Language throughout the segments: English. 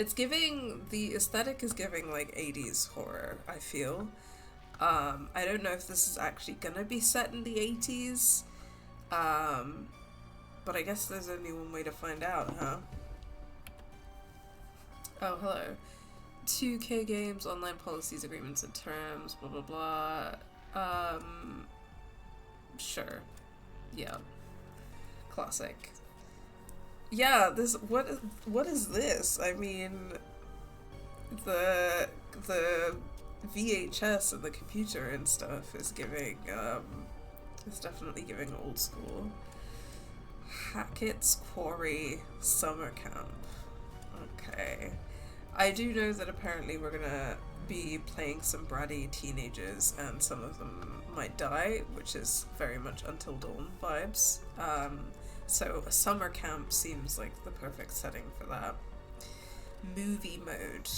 It's giving, the aesthetic is giving like 80s horror, I feel. I don't know if this is actually gonna be set in the 80s, um, but I guess there's only one way to find out, huh? Oh, hello. 2K games, online policies, agreements and terms, blah blah blah. Sure. Yeah. Classic. Yeah, this what is this? I mean, the the VHS and the computer and stuff is giving it's definitely giving old school. Hackett's Quarry summer camp. Okay. I do know that apparently we're gonna be playing some bratty teenagers and some of them might die, which is very much Until Dawn vibes. So a summer camp seems like the perfect setting for that. Movie mode,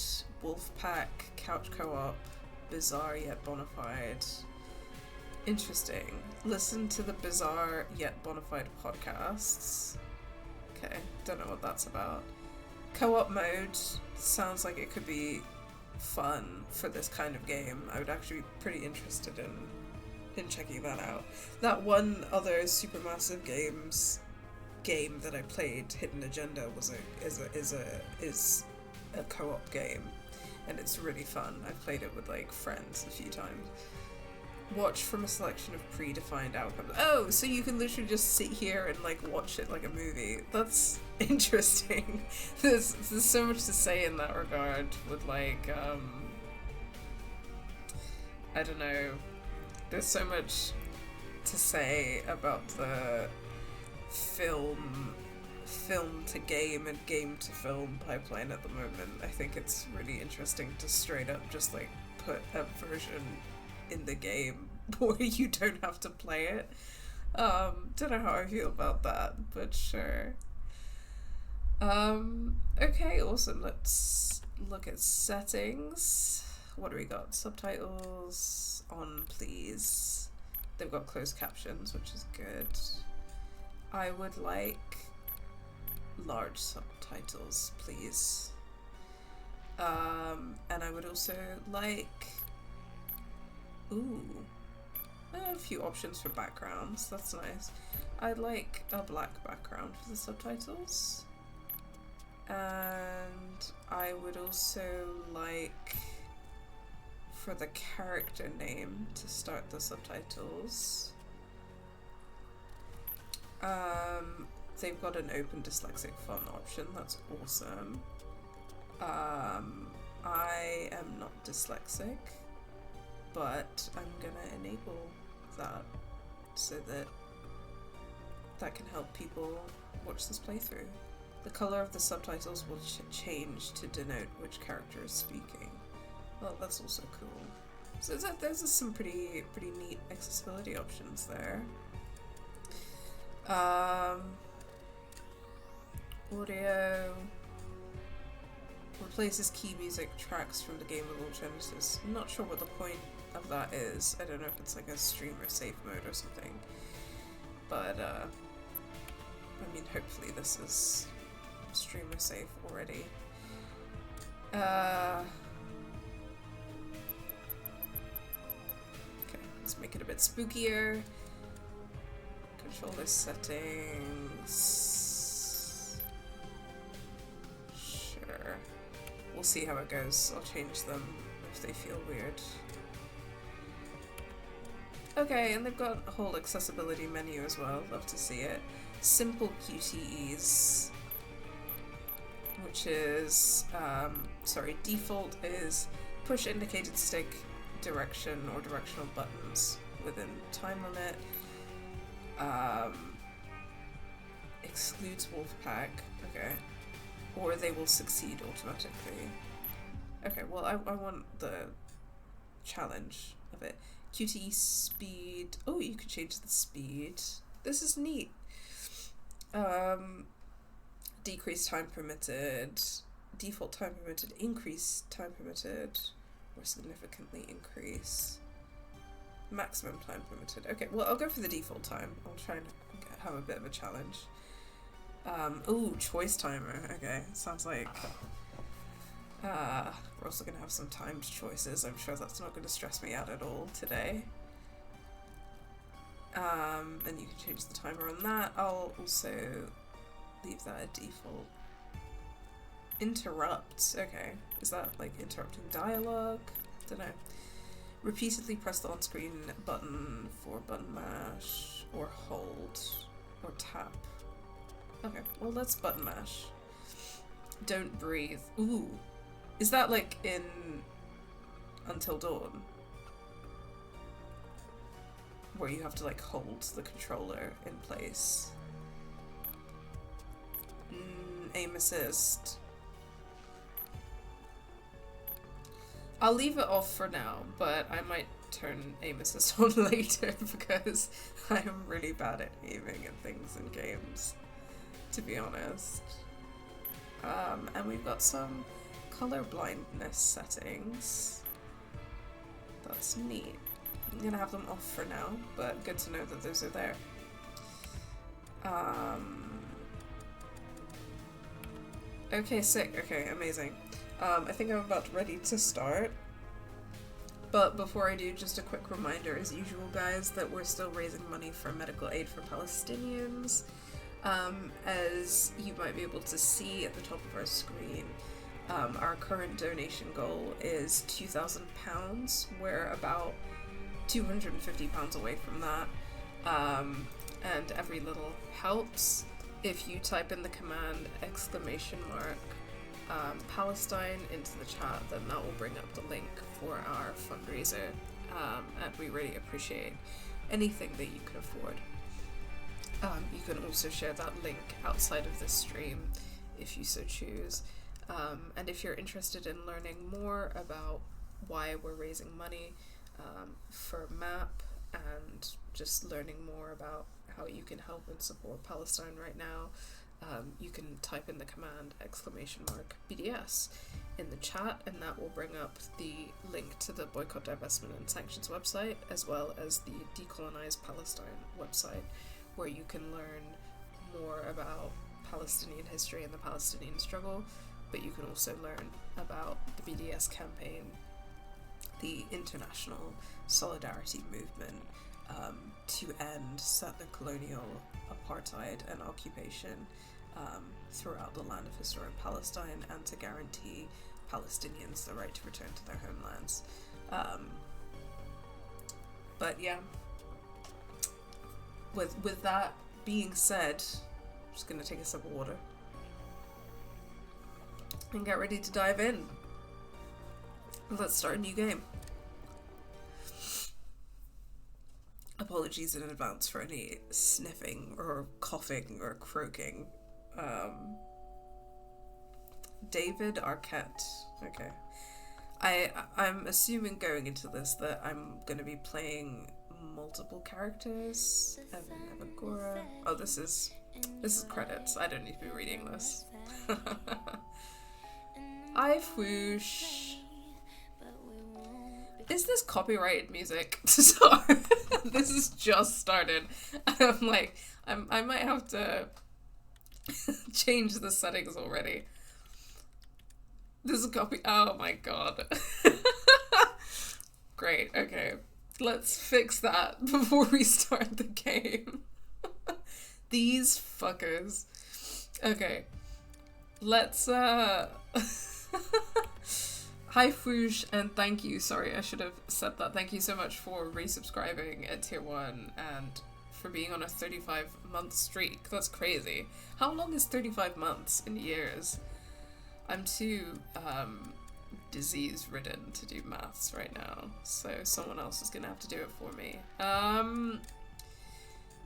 Wolfpack, couch co-op, bizarre yet bona fide. Interesting. Listen to the bizarre yet bona fide podcasts. Okay, don't know what that's about. Co-op mode sounds like it could be fun for this kind of game. I would actually be pretty interested in checking that out. That one other Supermassive Games game that I played, Hidden Agenda, is a co-op game, and it's really fun. I've played it with like friends a few times. Watch from a selection of predefined outcomes. Oh, so you can literally just sit here and like watch it like a movie. That's interesting. There's so much to say in that regard with like I don't know. There's so much to say about the film to game and game to film pipeline at the moment. I think it's really interesting to straight up just like put a version in the game where you don't have to play it. Don't know how I feel about that, but sure. Okay, awesome. Let's look at settings. What do we got? Subtitles on, please. They've got closed captions, which is good. I would like large subtitles, please. And I would also like a few options for backgrounds. That's nice. I'd like a black background for the subtitles. And I would also like for the character name to start the subtitles. They've got an open dyslexic font option. That's awesome. I am not dyslexic, but I'm gonna enable that so that can help people watch this playthrough. The color of the subtitles will change to denote which character is speaking. Well, that's also cool. So there's some pretty neat accessibility options there. Audio replaces key music tracks from the game with all Genesis. I'm not sure what the point of that is. I don't know if it's like a streamer safe mode or something. But I mean, hopefully this is streamer safe already. Okay, let's make it a bit spookier. Controller settings. Sure. We'll see how it goes. I'll change them if they feel weird. Okay, and they've got a whole accessibility menu as well. Love to see it. Simple QTEs, which is, default is push indicated stick direction or directional buttons within time limit. Excludes Wolfpack, okay. Or they will succeed automatically. Okay, well I want the challenge of it. QTE speed, oh, you could change the speed. This is neat. Decrease time permitted, default time permitted, increase time permitted, or significantly increase. Maximum time permitted. Okay, well I'll go for the default time. I'll try and have a bit of a challenge. Ooh, choice timer. Okay, sounds like We're also going to have some timed choices. I'm sure that's not going to stress me out at all today. And you can change the timer on that. I'll also leave that at default. Interrupt. Okay. Is that like interrupting dialogue? Don't know. Repeatedly press the on-screen button for button mash, or hold, or tap. Okay, well let's button mash. Don't breathe. Ooh. Is that like in Until Dawn? Where you have to like hold the controller in place. Aim assist. I'll leave it off for now, but I might turn aim assist on later because I am really bad at aiming at things in games, to be honest. And we've got some color blindness settings. That's neat. I'm gonna have them off for now, but good to know that those are there. Okay, sick. Okay, amazing. I think I'm about ready to start. But before I do, just a quick reminder, as usual, guys, that we're still raising money for medical aid for Palestinians. As you might be able to see at the top of our screen, our current donation goal is £2,000. We're about £250 away from that, and every little helps. If you type in the command !! Palestine into the chat, then that will bring up the link for our fundraiser, and we really appreciate anything that you can afford. You can also share that link outside of this stream if you so choose. And if you're interested in learning more about why we're raising money for MAP, and just learning more about how you can help and support Palestine right now, you can type in the command !BDS in the chat, and that will bring up the link to the Boycott, Divestment and Sanctions website, as well as the Decolonize Palestine website, where you can learn more about Palestinian history and the Palestinian struggle, but you can also learn about the BDS campaign, the international solidarity movement to end settler colonial apartheid and occupation throughout the land of historic Palestine, and to guarantee Palestinians the right to return to their homelands. But yeah, with that being said, I'm just gonna take a sip of water and get ready to dive in. Let's start a new game. Apologies in advance for any sniffing or coughing or croaking. David Arquette. Okay. I'm assuming going into this that I'm going to be playing multiple characters. Gore. Oh, this is credits. I don't need to be reading this. I whoosh. Is this copyrighted music? Sorry. This has just started. I'm like, I might have to change the settings already. This is oh my god. Great, okay. Let's fix that before we start the game. These fuckers. Okay. Let's, Hi Fouge, and thank you, sorry, I should have said that. Thank you so much for resubscribing at tier 1 and for being on a 35-month streak. That's crazy. How long is 35 months in years? I'm too disease-ridden to do maths right now, so someone else is gonna have to do it for me.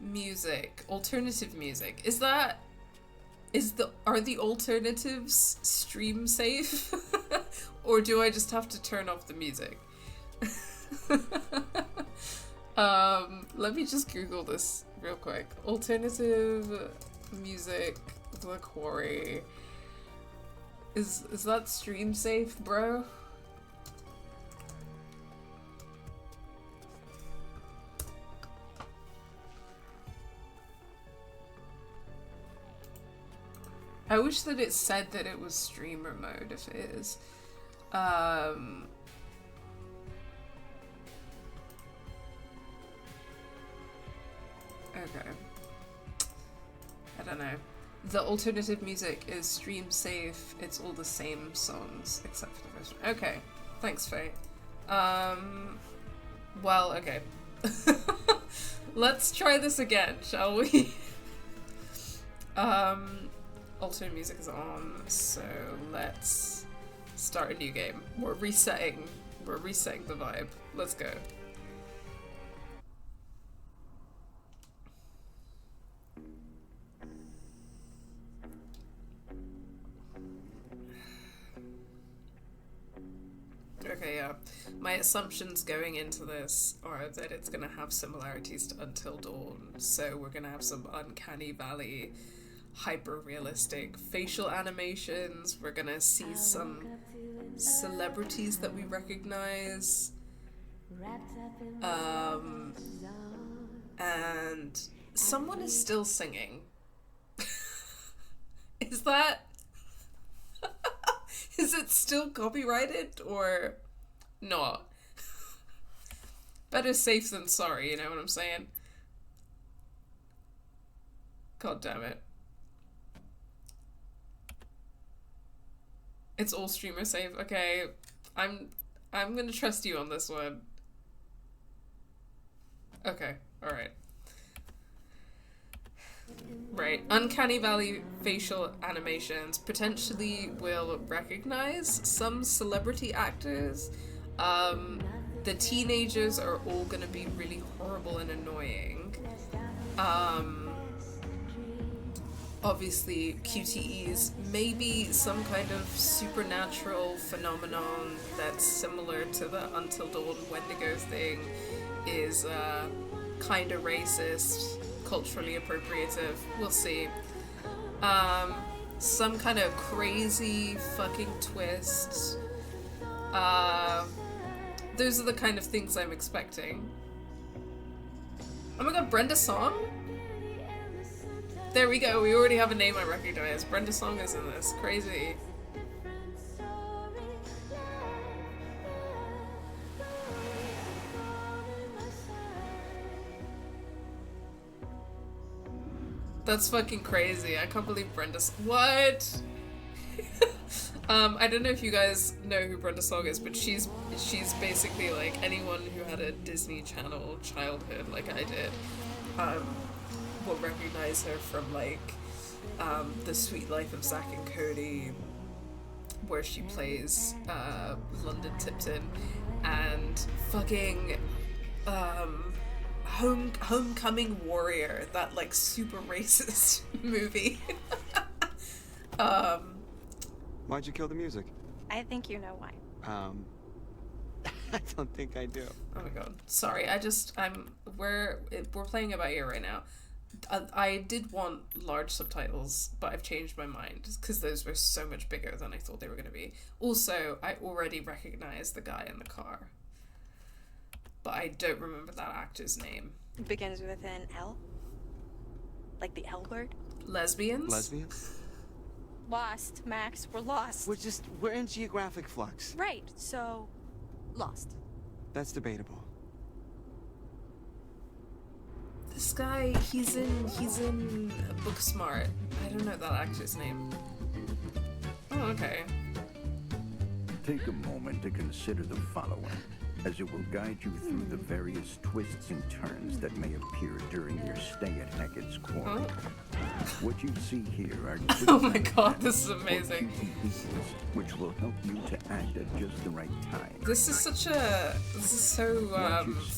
Music. Alternative music. Are the alternatives stream safe? Or do I just have to turn off the music? Let me just Google this real quick. Alternative music, the Quarry. Is that stream safe, bro? I wish that it said that it was streamer mode if it is. Okay. I don't know. The alternative music is stream safe. It's all the same songs except for the first one. Okay. Thanks, Faye. Well, okay. Let's try this again, shall we? Alternate music is on, so let's start a new game. We're resetting the vibe. Let's go. Okay, yeah. My assumptions going into this are that it's gonna have similarities to Until Dawn, so we're gonna have some uncanny valley, hyper-realistic facial animations. We're gonna see some celebrities that we recognize. And someone is still singing. Is that... Is it still copyrighted or not? Better safe than sorry, you know what I'm saying? God damn it. It's all streamer safe. Okay, I'm gonna trust you on this one. Okay, alright. Right, uncanny valley facial animations potentially will recognize some celebrity actors. The teenagers are all gonna be really horrible and annoying. Obviously QTEs, maybe some kind of supernatural phenomenon that's similar to the Until Dawn Wendigo thing is kind of racist, culturally appropriative. We'll see. Some kind of crazy fucking twist. Those are the kind of things I'm expecting. Oh my god, Brenda Song? There we go, we already have a name I recognize. Brenda Song is in this. Crazy. That's fucking crazy. I can't believe Brenda's... What? I don't know if you guys know who Brenda Song is, but she's basically like anyone who had a Disney Channel childhood like I did, will recognize her from like The Sweet Life of Zack and Cody, where she plays London Tipton, and fucking Homecoming Warrior, that like super racist movie. Why'd you kill the music? I think you know why. I don't think I do. Oh my god. Sorry, we're playing About You right now. I did want large subtitles, but I've changed my mind because those were so much bigger than I thought they were going to be. Also, I already recognize the guy in the car, but I don't remember that actor's name. It begins with an L? Like the L word? Lesbians? Lesbians? Lost, Max. We're lost. We're in geographic flux. Right, so... lost. That's debatable. This guy, he's in Booksmart. I don't know that actor's name. Oh, okay. Take a moment to consider the following, as it will guide you through the various twists and turns that may appear during your stay at Hackett's Quarry. What you see here are oh my god, this is amazing. Which will help you to act at just the right time. This is so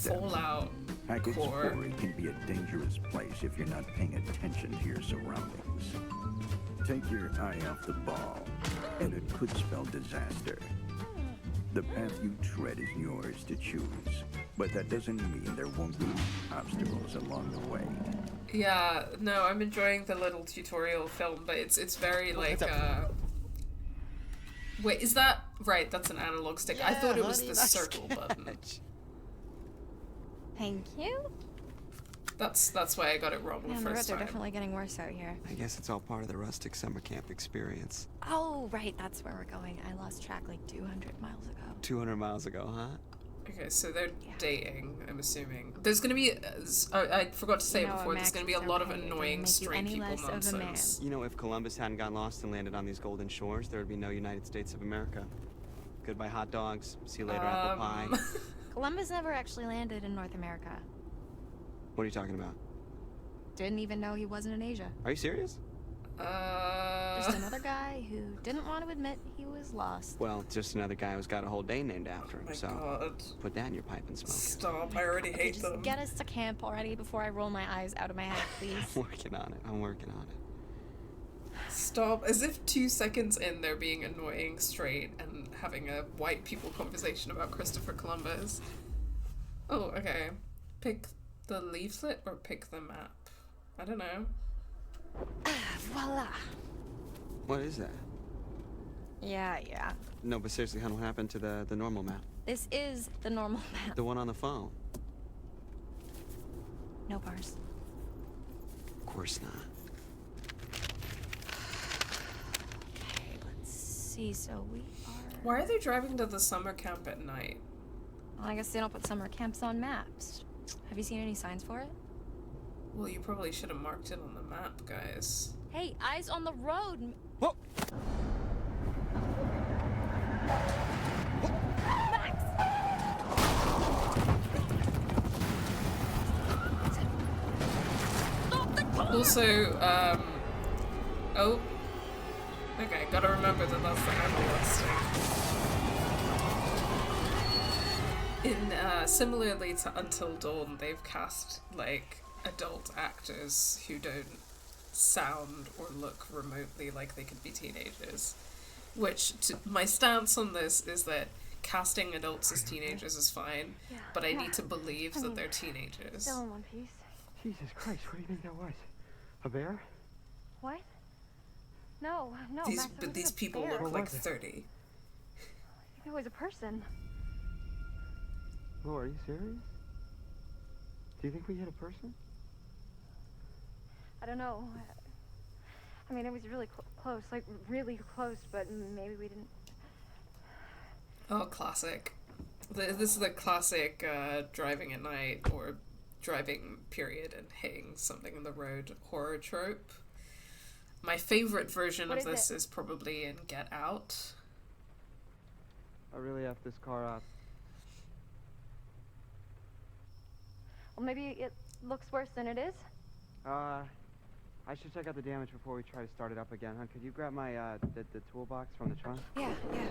Fallout Hackett's core. Quarry can be a dangerous place if you're not paying attention to your surroundings. Take your eye off the ball, and it could spell disaster. The path you tread is yours to choose, but that doesn't mean there won't be obstacles along the way. Yeah, no, I'm enjoying the little tutorial film, but it's very like wait, is that right? That's an analog stick. Yeah, I thought it was honey, the nice circle button. catch. Thank you. That's why I got it wrong the Yeah, the first roads are time. definitely getting worse out here. I guess it's all part of the rustic summer camp experience. Oh, right, that's where we're going. I lost track like 200 miles ago. 200 miles ago, huh? Okay, so they're Yeah. dating, I'm assuming. There's gonna be, I forgot to say it You know, before, there's Max gonna be a is lot of okay. It doesn't annoying make you straight any people less of a man. nonsense. You know, if Columbus hadn't got lost and landed on these golden shores, there would be no United States of America. Goodbye hot dogs. See you later, apple pie. Columbus never actually landed in North America. What are you talking about? Didn't even know he wasn't in Asia. Are you serious? Just another guy who didn't want to admit he was lost. Well, just another guy who's got a whole day named after him, Oh my so god. put that in your pipe and smoke it. Stop, I already Okay, hate just them. get us to camp already before I roll my eyes out of my head, please. I'm working on it. I'm working on it. Stop. As if 2 seconds in they're being annoying straight and having a white people conversation about Christopher Columbus. Oh, okay. Pick the leaflet or pick the map? I don't know. Voila. What is that? Yeah. No, but seriously, hon, what happened to the normal map? This is the normal map. The one on the phone? No bars. Of course not. Okay, let's see. So we are... Why are they driving to the summer camp at night? Well, I guess they don't put summer camps on maps. Have you seen any signs for it? Well, you probably should have marked it on the map, guys. Hey, eyes on the road. Whoa! Also, oh. Okay, gotta remember that that's the ammo listing. In, similarly to Until Dawn, they've cast, like, adult actors who don't sound or look remotely like they could be teenagers. Which, my stance on this is that casting adults as teenagers is fine, but I need to believe that they're teenagers. Still in one piece. Jesus Christ, what do you think that was? A bear? What? No, These, Max, it but wasn't these a people bear. look What like was it? 30. I think it was a person. Laura, are you serious? Do you think we hit a person? I don't know. I mean, it was really close, like really close, but maybe we didn't. Oh, classic. This is the classic driving at night or driving period and hitting something in the road horror trope. My favorite version What of is this it? is probably in Get Out. I really effed this car up. Well, maybe it looks worse than it is. I should check out the damage before we try to start it up again, huh? Could you grab my, the toolbox from the trunk? Yeah, okay.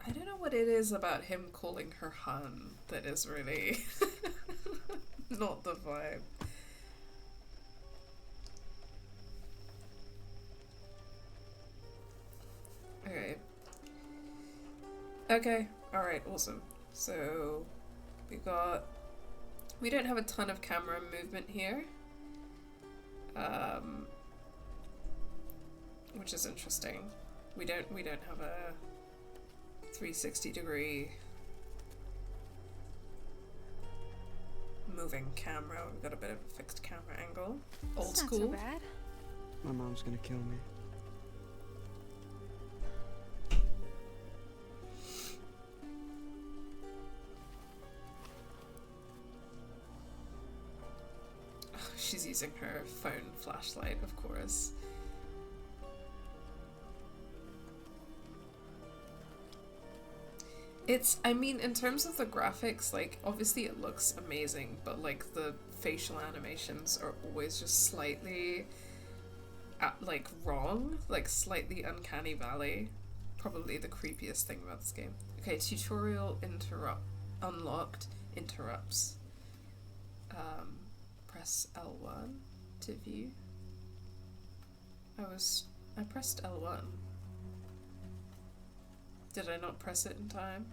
I don't know what it is about him calling her hun that is really not the vibe. Okay, alright, awesome. So, we don't have a ton of camera movement here. Which is interesting. We don't have a 360-degree moving camera. We've got a bit of a fixed camera angle. Old It's school. Not so bad. My mom's gonna kill me. She's using her phone flashlight, of course. I mean, in terms of the graphics, like, obviously it looks amazing, but, like, the facial animations are always just slightly, like, wrong. Like, slightly uncanny valley. Probably the creepiest thing about this game. Okay, tutorial unlocked interrupts. Press L1 to view. I pressed L1. Did I not press it in time?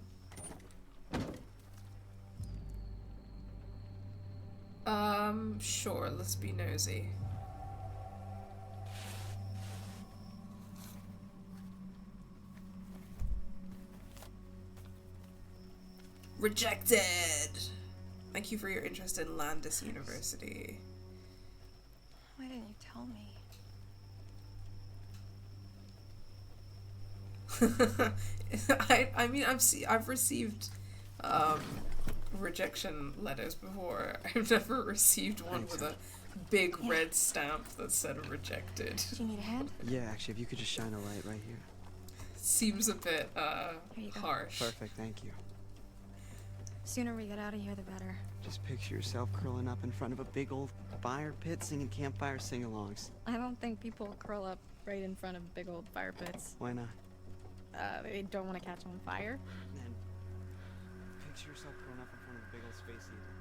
Sure, let's be nosy. Rejected! Thank you for your interest in Landis University. Why didn't you tell me? I mean, I've received rejection letters before. I've never received one with a big red stamp that said rejected. Do you need a hand? Yeah, actually, if you could just shine a light right here. Seems a bit Here you go. harsh. Perfect, thank you. Sooner we get out of here, the better. Just picture yourself curling up in front of a big old fire pit singing campfire sing-alongs. I don't think people curl up right in front of big old fire pits. Why not? They don't want to catch on fire. Then picture yourself curling up in front of a big old space heater.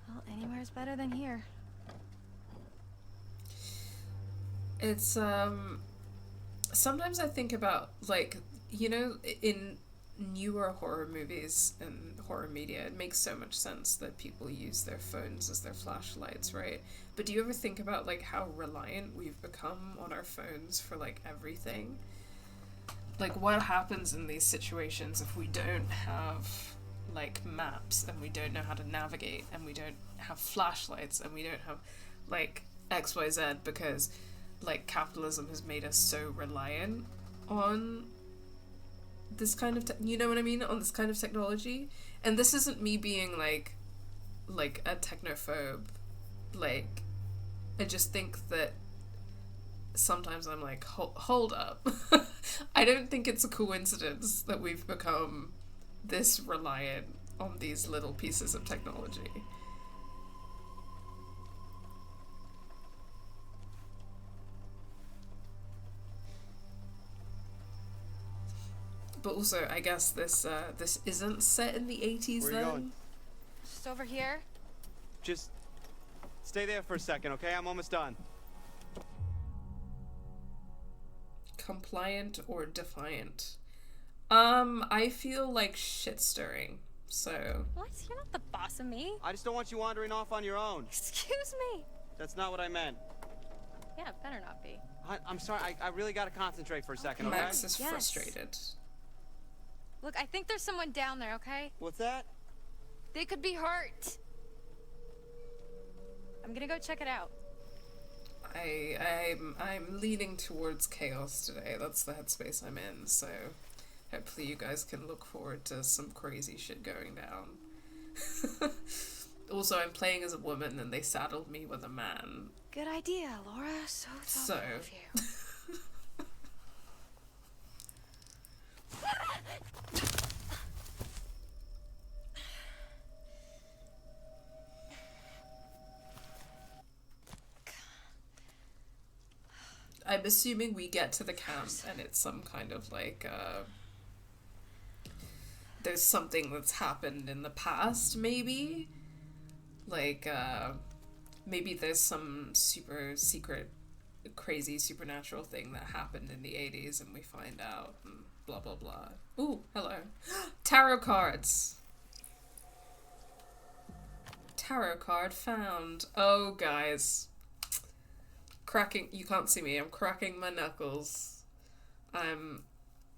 Well, anywhere's better than here. It's sometimes I think about, like, you know, in newer horror movies and horror media, it makes so much sense that people use their phones as their flashlights, right? But do you ever think about, like, how reliant we've become on our phones for, like, everything? Like, what happens in these situations if we don't have, like, maps, and we don't know how to navigate, and we don't have flashlights, and we don't have, like, XYZ, because, like, capitalism has made us so reliant on this kind of you know what I mean, on this kind of technology. And this isn't me being like a technophobe, like, I just think that sometimes I'm like, hold up. I don't think it's a coincidence that we've become this reliant on these little pieces of technology. But also, I guess this isn't set in the 80s. Where are you going? Just over here. Just stay there for a second, okay? I'm almost done. Compliant or defiant? I feel like shit stirring. So. What? You're not the boss of me. I just don't want you wandering off on your own. Excuse me. That's not what I meant. Yeah, it better not be. I'm sorry, I really gotta concentrate for a second, okay? Max is Yes. frustrated. Look, I think there's someone down there, okay? What's that? They could be hurt. I'm gonna go check it out. I'm leaning towards chaos today. That's the headspace I'm in, so hopefully you guys can look forward to some crazy shit going down. Also, I'm playing as a woman and they saddled me with a man. Good idea, Laura. So thoughtful of you. I'm assuming we get to the camp and it's some kind of like, there's something that's happened in the past, maybe? Like, maybe there's some super secret, crazy supernatural thing that happened in the 80s and we find out, and blah blah blah. Ooh, hello. Tarot cards! Tarot card found. Oh, guys. Cracking, you can't see me, I'm cracking my knuckles. I'm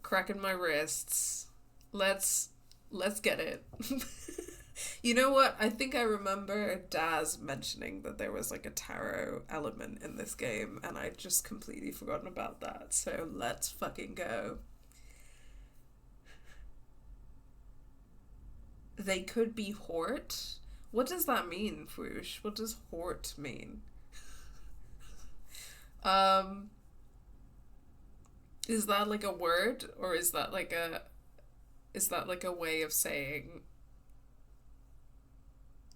cracking my wrists. Let's get it. You know what? I think I remember Daz mentioning that there was like a tarot element in this game, and I just completely forgotten about that. So let's fucking go. They could be Hort? What does that mean, Foosh? What does Hort mean? Is that like a word, or is that like a way of saying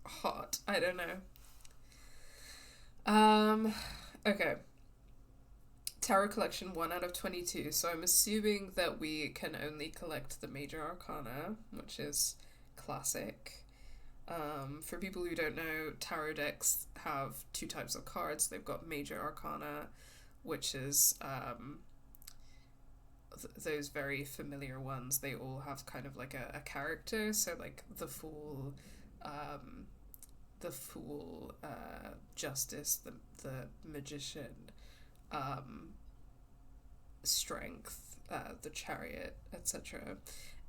hot? I don't know. Okay. Tarot collection 1 out of 22. So I'm assuming that we can only collect the major arcana, which is classic. For people who don't know, tarot decks have 2 types of cards. They've got major arcana, which is those very familiar ones. They all have kind of like a character. So like the Fool, Justice, the Magician, Strength, the Chariot, etc.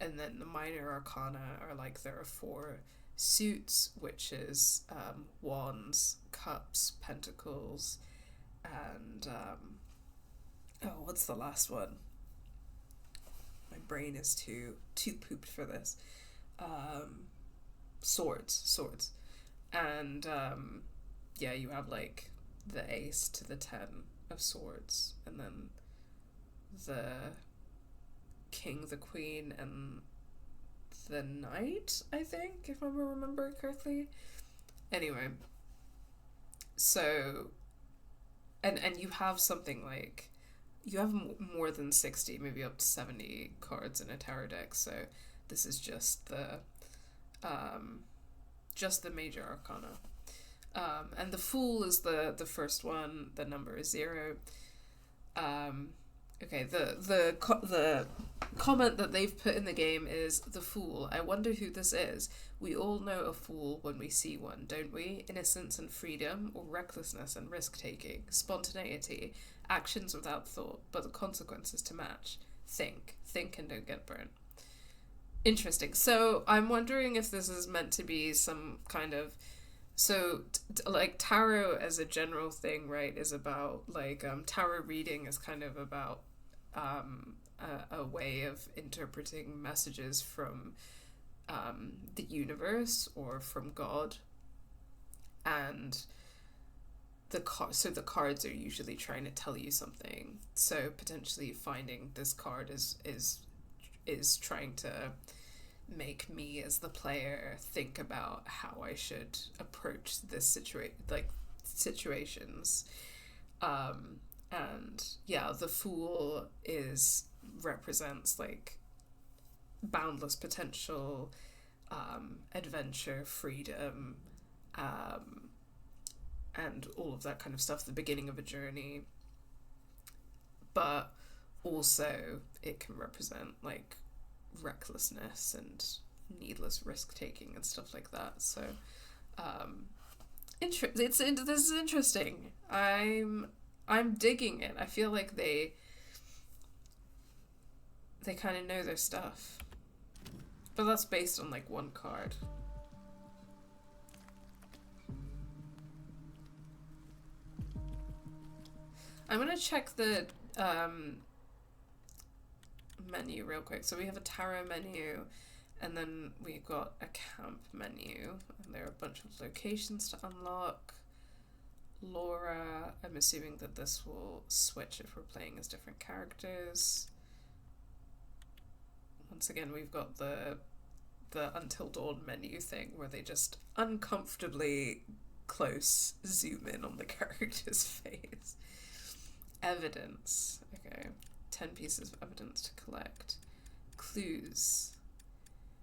And then the minor arcana are like, there are 4 suits, which is wands, cups, pentacles, and oh, what's the last one? My brain is too pooped for this. Swords. And yeah, you have like the ace to the 10 of swords, and then the king, the queen, and the knight, I think, if I remember correctly. Anyway, so and you have something like, you have more than 60, maybe up to 70 cards in a tarot deck, so this is just the major arcana. And the Fool is the first one. The number is 0. Okay, the comment that they've put in the game is, the Fool. I wonder who this is. We all know a fool when we see one, don't we? Innocence and freedom, or recklessness and risk-taking, spontaneity, actions without thought, but the consequences to match. Think and don't get burnt. Interesting. So I'm wondering if this is meant to be some kind of, so like tarot as a general thing, right, is about like tarot reading is kind of about a way of interpreting messages from the universe or from God, and the cards are usually trying to tell you something. So potentially finding this card is trying to make me as the player think about how I should approach this situations. And yeah, the Fool represents like boundless potential, adventure, freedom, and all of that kind of stuff, the beginning of a journey. But also it can represent like recklessness and needless risk-taking and stuff like that. So this is interesting. I'm digging it. I feel like they kind of know their stuff. But that's based on like one card. I'm gonna check the menu real quick. So we have a tarot menu, and then we've got a camp menu, and there are a bunch of locations to unlock. Laura, I'm assuming that this will switch if we're playing as different characters. Once again, we've got the Until Dawn menu thing where they just uncomfortably close zoom in on the character's face. Evidence. Okay. 10 pieces of evidence to collect. Clues.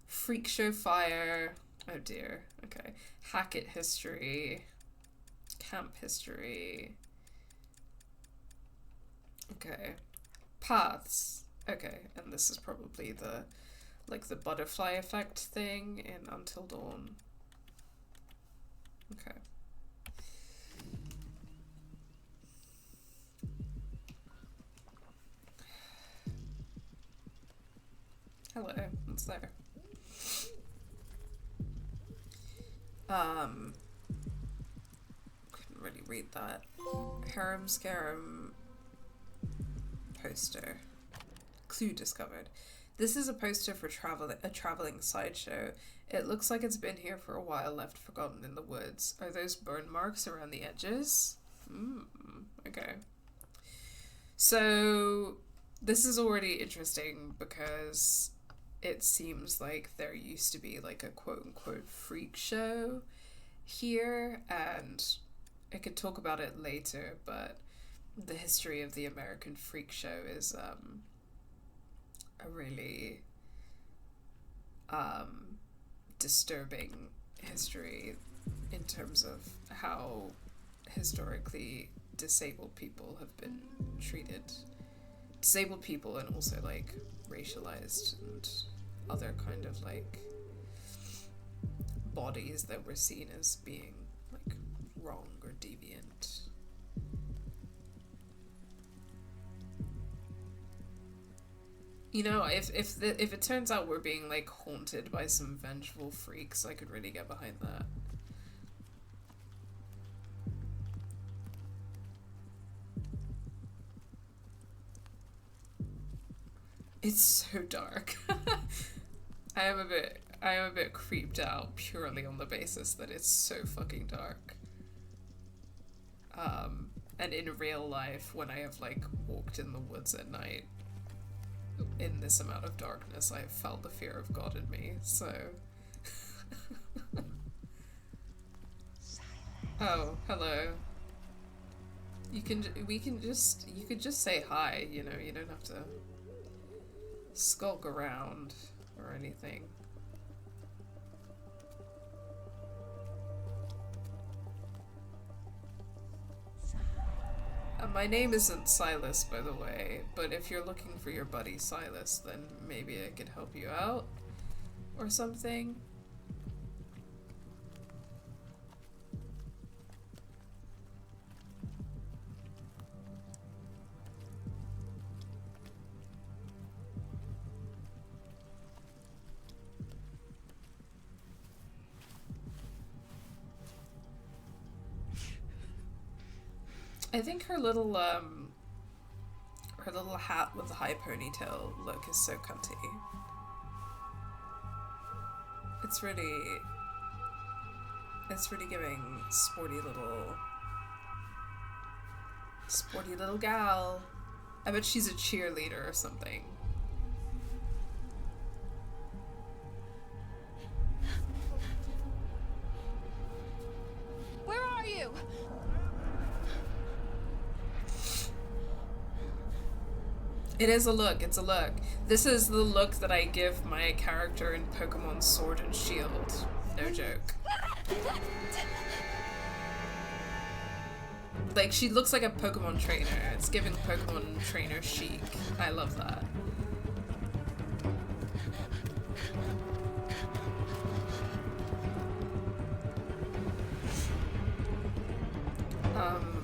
Freak show fire. Oh dear. Okay. Hackett history. Camp history. Okay. Paths. Okay. And this is probably the butterfly effect thing in Until Dawn. Okay. Hello, what's there? Couldn't really read that. Harem Scarum poster. Clue discovered. This is a poster for a traveling sideshow. It looks like it's been here for a while, left forgotten in the woods. Are those burn marks around the edges? Okay. So this is already interesting because it seems like there used to be like a quote-unquote freak show here, and I could talk about it later, but the history of the American freak show is a really disturbing history in terms of how historically disabled people have been treated. Disabled people, and also like racialized and other kind of like bodies that were seen as being like wrong or deviant. You know, if it turns out we're being like haunted by some vengeful freaks, I could really get behind that. It's so dark. I am a bit creeped out purely on the basis that it's so fucking dark. And in real life, when I have like walked in the woods at night in this amount of darkness, I have felt the fear of God in me, so. Oh, hello. You could just say hi, you know, you don't have to skulk around or anything. My name isn't Silas, by the way, but if you're looking for your buddy Silas, then maybe I could help you out or something. I think her little hat with the high ponytail look is so cunty. It's really giving sporty little gal. I bet she's a cheerleader or something. Where are you? It is a look, it's a look. This is the look that I give my character in Pokemon Sword and Shield. No joke. Like, she looks like a Pokemon trainer. It's giving Pokemon trainer chic. I love that.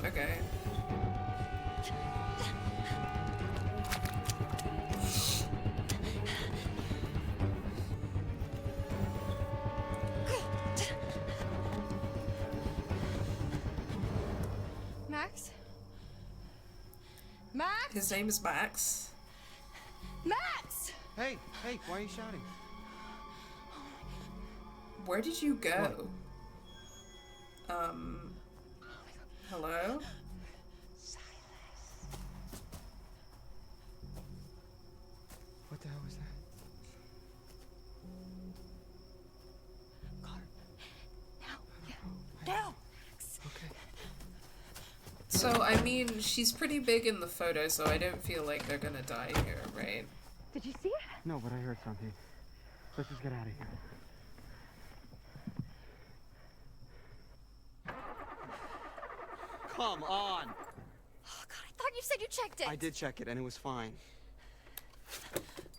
Okay. Max? Max? His name is Max. Max! Hey, why are you shouting? Where did you go? Hello? What the hell was that? Now! Okay. So, I mean, she's pretty big in the photo, so I don't feel like they're gonna die here, right? Did you see it? No, but I heard something. Let's just get out of here. Come on! Oh, God, I thought you said you checked it. I did check it, and it was fine.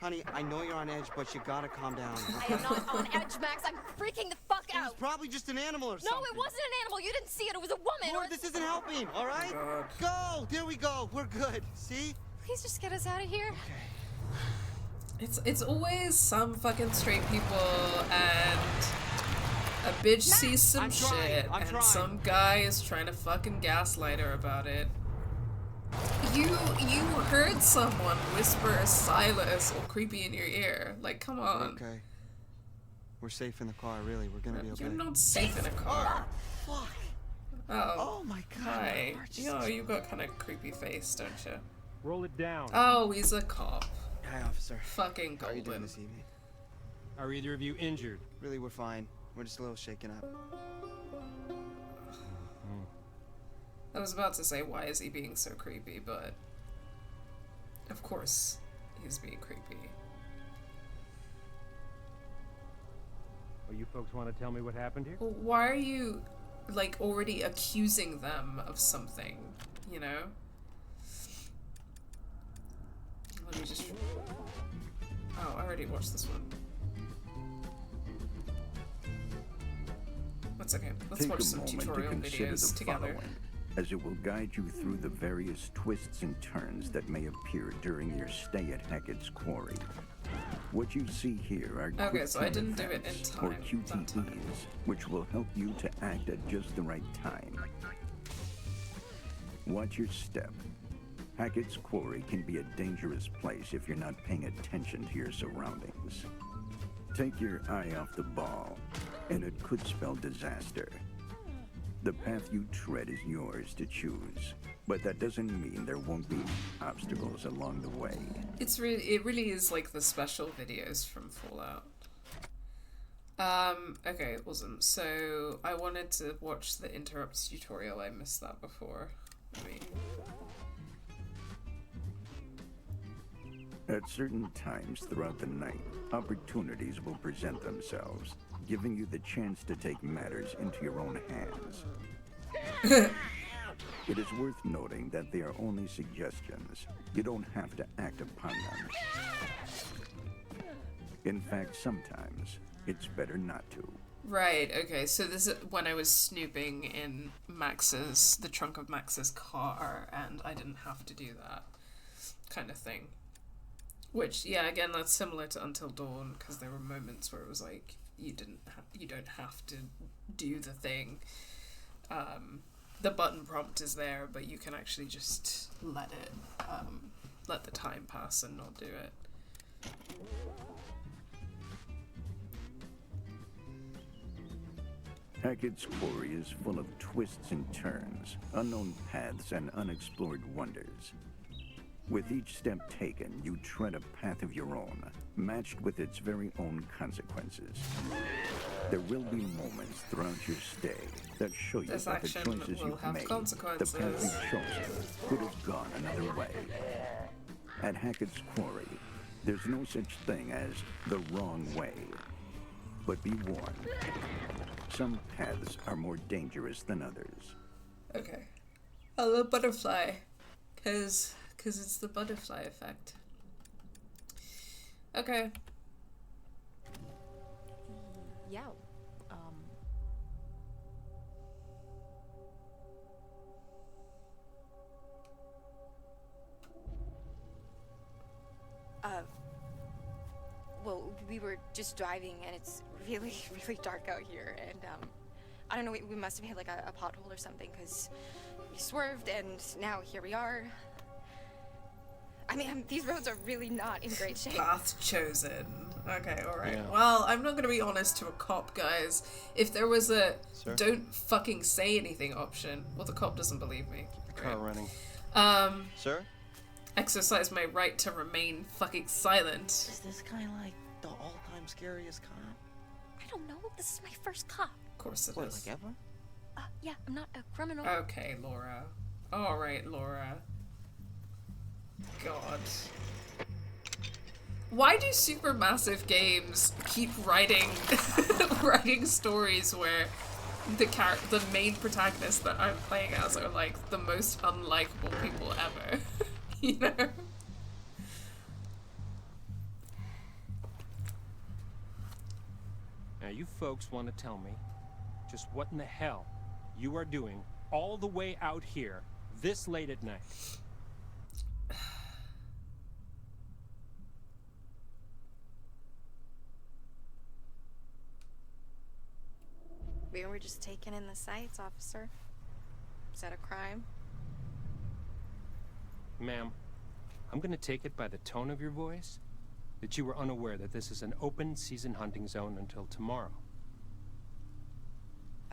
Honey, I know you're on edge, but you gotta calm down. I am not on edge, Max. I'm freaking the fuck It was out. probably just an animal or something. No, it wasn't an animal. You didn't see it. It was a woman. Lord, this isn't helping, all right? God. Go! There we go. We're good. See? Please just get us out of here. It's always some fucking straight people and a bitch sees some I'm trying, shit I'm and trying. some guy is trying to fucking gaslight her about it. You heard someone whisper Silas or creepy in your ear. Like, come on. Okay. We're safe in the car, really. We're gonna be okay. You're not safe in a car. Fuck. Oh. Oh my God. Hi. March, You know, you've got kind of creepy face, don't you? Roll it down. Oh, he's a cop. Hi, officer. Fucking How are you doing golden. this evening? Are either of you injured? Really, we're fine. We're just a little shaken up. I was about to say, why is he being so creepy, but of course he's being creepy. Well, you folks want to tell me what happened here? Well, why are you, like, already accusing them of something, you know? Let me just... Oh, I already watched this one. That's okay. Let's Take watch a some moment to tutorial consider videos the together. following. as it will guide you through the various twists and turns that may appear during your stay at Hackett's Quarry. What you see here are Okay, so I didn't do it in events, time. or that QTEs, time. which will help you to act at just the right time. Watch your step. Hackett's Quarry can be a dangerous place if you're not paying attention to your surroundings. Take your eye off the ball, and it could spell disaster. The path you tread is yours to choose, but that doesn't mean there won't be obstacles along the way. It really is like the special videos from Fallout. Okay, awesome. So I wanted to watch the interrupts tutorial. I missed that before. I mean, At certain times throughout the night, opportunities will present themselves, giving you the chance to take matters into your own hands. It is worth noting that they are only suggestions. You don't have to act upon them. In fact, sometimes it's better not to. right, okay, so this is when I was snooping in the trunk of Max's car, and I didn't have to do that kind of thing. Which, yeah, again, that's similar to Until Dawn, because there were moments where it was like, you don't have to do the thing. The button prompt is there, but you can actually just let the time pass and not do it. Hackett's Quarry is full of twists and turns, unknown paths, and unexplored wonders. With each step taken, you tread a path of your own, matched with its very own consequences. There will be moments throughout your stay that show you This that the action choices will you've have made, the consequences. path you've chosen, could have gone another way. At Hackett's Quarry, there's no such thing as the wrong way. But be warned, some paths are more dangerous than others. Okay. I love butterfly, because it's the butterfly effect. Okay. Yeah. Well, we were just driving, and it's really, really dark out here, and, I don't know, we must have hit, like, a pothole or something, because we swerved, and now here we are. I mean, these roads are really not in great shape. Path chosen. Okay, alright. Yeah. Well, I'm not gonna be honest to a cop, guys. If there was a Sir? don't fucking say anything option, well, the cop doesn't believe me. Car running. Sir? Exercise my right to remain fucking silent. Is this guy like the all-time scariest cop? I don't know. This is my first cop. Of course it What, is. like ever? Yeah, I'm not a criminal. Okay, Laura. Alright, Laura. God. Why do supermassive games keep writing writing stories where the main protagonists that I'm playing as are like the most unlikable people ever? You know? Now you folks want to tell me just what in the hell you are doing all the way out here this late at night? We were just taking in the sights, officer. Is that a crime? Ma'am, I'm gonna take it by the tone of your voice that you were unaware that this is an open season hunting zone until tomorrow.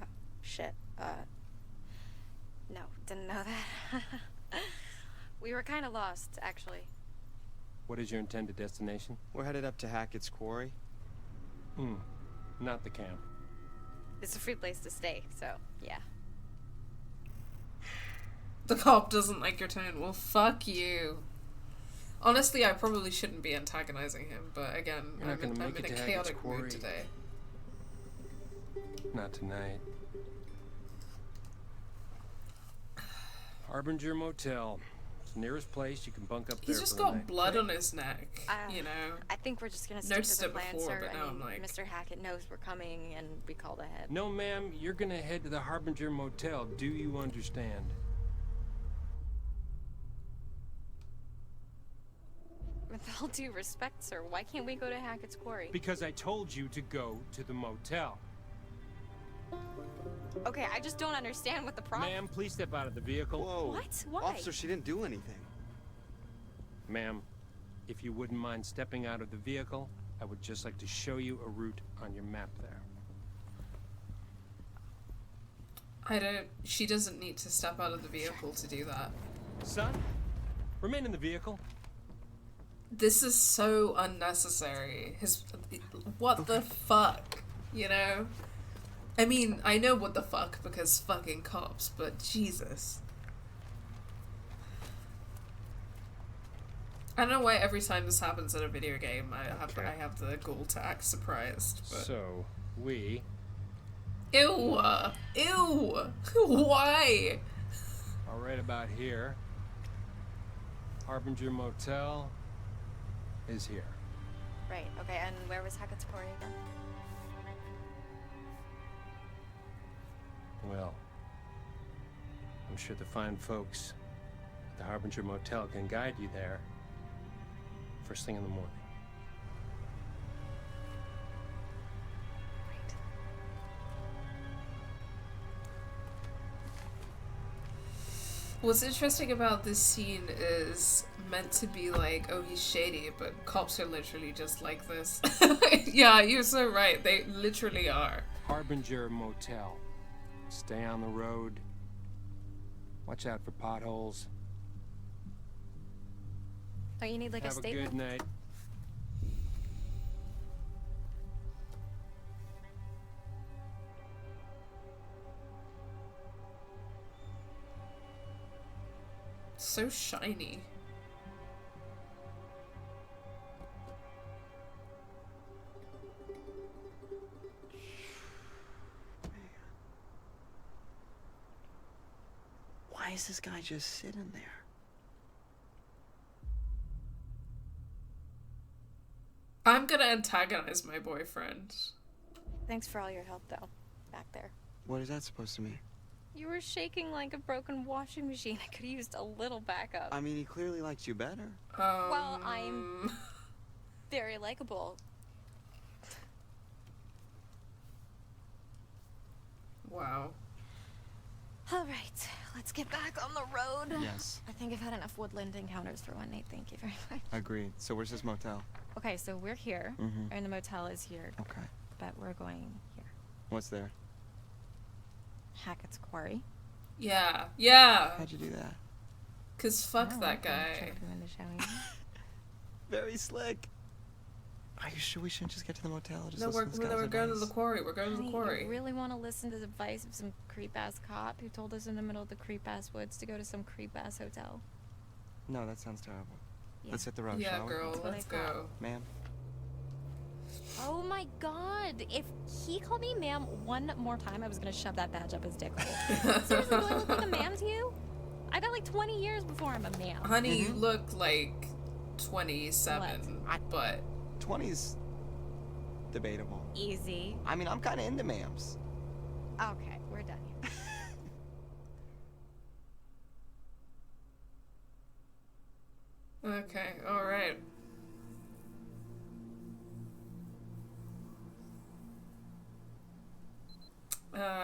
Oh, shit. No, didn't know that. We were kind of lost, actually. What is your intended destination? We're headed up to Hackett's Quarry. Not the camp. It's a free place to stay, so, yeah. The cop doesn't like your tone. Well, fuck you. Honestly, I probably shouldn't be antagonizing him, but again, You're not I'm gonna in make it a to chaotic Hackett's mood Quarry. today. Not tonight. Harbinger Motel. It's the nearest place you can bunk up there. He's just for the got night. blood on his neck, you know? I think we're just gonna stick Noticed to the it plan, before, sir. but now I mean, I'm like- Mr. Hackett knows we're coming, and we called ahead. No, ma'am, you're gonna head to the Harbinger Motel. Do you understand? With all due respect, sir, why can't we go to Hackett's Quarry? Because I told you to go to the motel. Okay, I just don't understand what the problem. Ma'am, please step out of the vehicle. Whoa. What? Why? Officer, she didn't do anything. Ma'am, if you wouldn't mind stepping out of the vehicle, I would just like to show you a route on your map there. She doesn't need to step out of the vehicle to do that. Son, remain in the vehicle. This is so unnecessary. What the fuck, you know? I mean, I know what the fuck because fucking cops, but Jesus. I don't know why every time this happens in a video game, I have the gall to act surprised. But... So, we... Ew! Ew! Why? are right about here. Harbinger Motel is here. Right, okay, and where was Hackett's Quarry again? Well, I'm sure the fine folks at the Harbinger Motel can guide you there first thing in the morning. Right. What's interesting about this scene is meant to be like, oh, he's shady, but cops are literally just like this. Yeah, you're so right. They literally are. Harbinger Motel. Stay on the road. Watch out for potholes. Oh, you need like Have a statement? good night. So shiny. Why is this guy just sitting there? I'm gonna antagonize my boyfriend. Thanks for all your help, though, back there. What is that supposed to mean? You were shaking like a broken washing machine. I could have used a little backup. I mean, he clearly likes you better. Well, I'm very likable. Wow. All right, let's get back on the road. Yes. I think I've had enough woodland encounters for one night. Thank you very much. Agreed. So where's this motel? Okay, so we're here, Mm-hmm. and the motel is here, Okay. but we're going here. What's there? Hackett's Quarry. Yeah. Yeah. How'd you do that? Cause fuck Oh, that I guy. tricked him into showing me. Very slick. Are you sure we shouldn't just get to the motel? Just No, listen we're to this guy's going to advice? the quarry. We're going to the Honey, quarry. you really want to listen to the advice of some creep-ass cop who told us in the middle of the creep-ass woods to go to some creep-ass hotel? No, that sounds terrible. Yeah. Let's hit the road, Yeah, shall we? girl, That's what let's I thought. go. Ma'am? Oh my god! If he called me ma'am one more time, I was gonna shove that badge up his dick hole. Seriously, do I look like a ma'am to you? I got like 20 years before I'm a ma'am. Honey, you look like 27, but 20's debatable. Easy. I mean, I'm kind of into ma'ams. Okay, we're done here. okay, all right.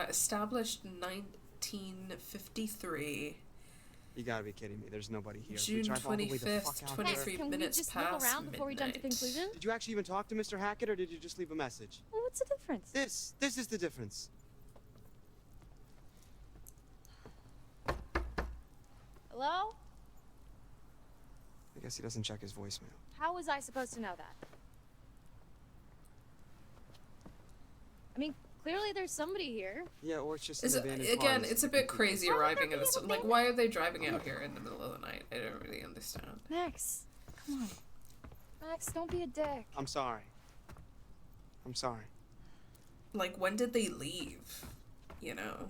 Established 1953. You gotta be kidding me. There's nobody here. We June drive all the way the 25th, fuck out 23 there. Can we minutes just look past around before we jump to midnight. conclusion? Did you actually even talk to Mr. Hackett, or did you just leave a message? Well, what's the difference? This is the difference. Hello? I guess he doesn't check his voicemail. How was I supposed to know that? I mean, clearly there's somebody here. Yeah, or it's just Is an it, abandoned again, car. it's a bit crazy Why would arriving there at be this. an Like, why are they driving out here in the middle of the night? I don't really understand. Max, come on. Max, don't be a dick. I'm sorry. I'm sorry. Like, when did they leave? You know?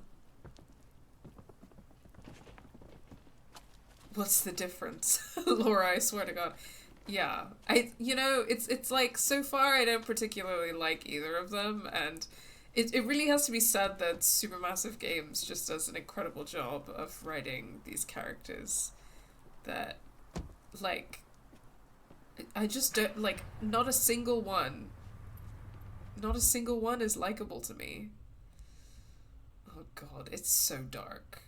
What's the difference? Laura, I swear to God. Yeah. It's like, so far I don't particularly like either of them, and it really has to be said that Supermassive Games just does an incredible job of writing these characters that, like, I just don't, like, not a single one. Not a single one is likable to me. Oh god, it's so dark.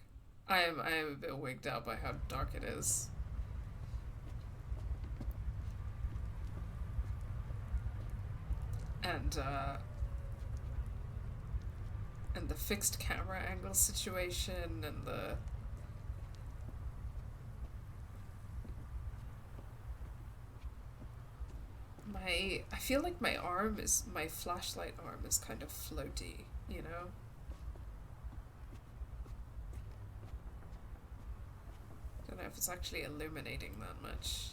I am a bit wigged out by how dark it is. And the fixed camera angle situation and the I feel like my flashlight arm is kind of floaty, you know? Don't know if it's actually illuminating that much.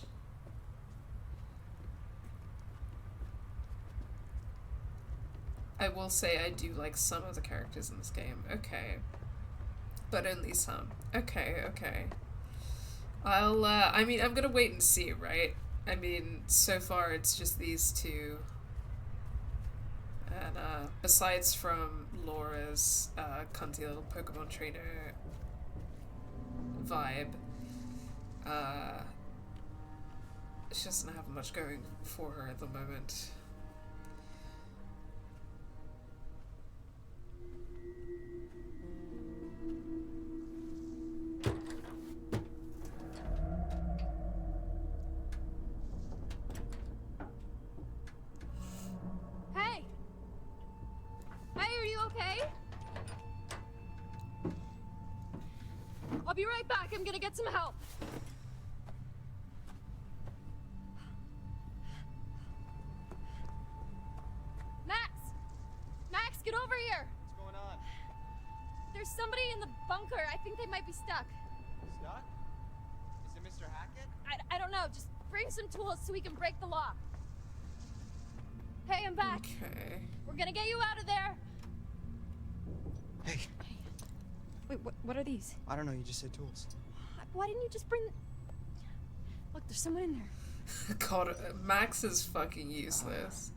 I will say I do like some of the characters in this game. Okay. But only some. Okay, okay. I mean, I'm gonna wait and see, right? I mean, so far it's just these two. And, besides from Laura's, cunty little Pokemon trainer vibe, she doesn't have much going for her at the moment. I'll be right back. I'm gonna get some help. Max! Max, get over here! What's going on? There's somebody in the bunker. I think they might be stuck. Stuck? Is it Mr. Hackett? I don't know. Just bring some tools so we can break the lock. Hey, I'm back. Okay. We're gonna get you out of there. Hey. Wait, what are these? I don't know, you just said tools. Why didn't you just bring... Look, there's someone in there. God, Max is fucking useless.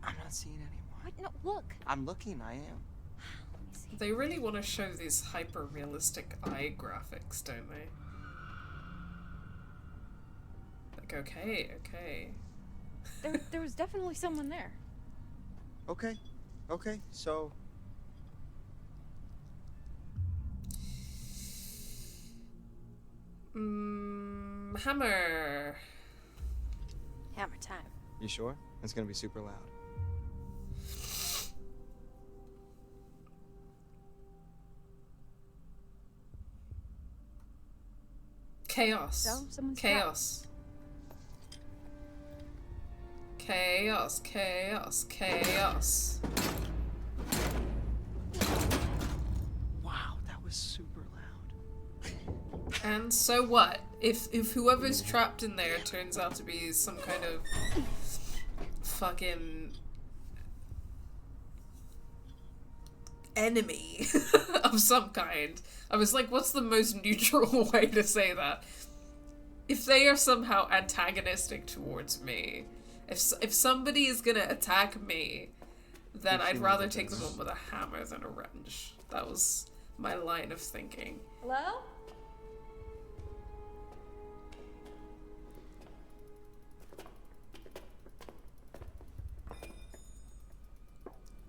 I'm not seeing anyone. What? No, look. I'm looking, I am. Let me see. They really want to show these hyper-realistic eye graphics, don't they? Like, okay, okay. There was definitely someone there. Okay, so... Hammer. Hammer time. You sure? It's gonna be super loud. Chaos. So, someone's Chaos. Chaos, chaos, chaos. Wow, that was super loud. And so what? If whoever's trapped in there turns out to be some kind of fucking enemy of some kind. I was like, what's the most neutral way to say that? If they are somehow antagonistic towards me, if somebody is gonna attack me, then I'd rather take them on with a hammer than a wrench. That was my line of thinking. Hello?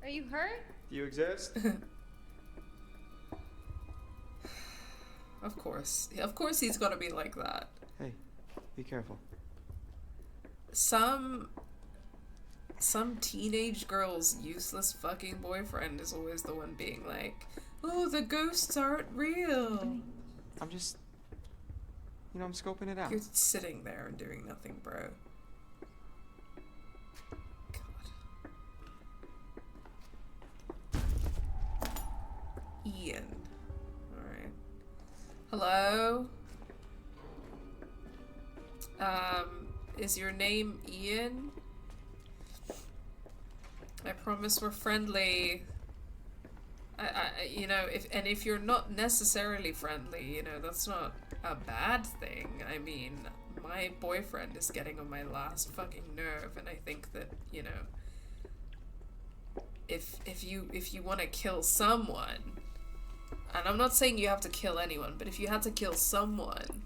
Are you hurt? Do you exist? Of course he's gotta be like that. Hey, be careful. Some teenage girl's useless fucking boyfriend is always the one being like, oh, the ghosts aren't real. I'm just... You know, I'm scoping it out. You're sitting there and doing nothing, bro. God. Ian. Alright. Hello? Is your name Ian? I promise we're friendly. You know, if you're not necessarily friendly, you know, that's not a bad thing. I mean, my boyfriend is getting on my last fucking nerve, and I think that, you know, if you want to kill someone, and I'm not saying you have to kill anyone, but if you had to kill someone,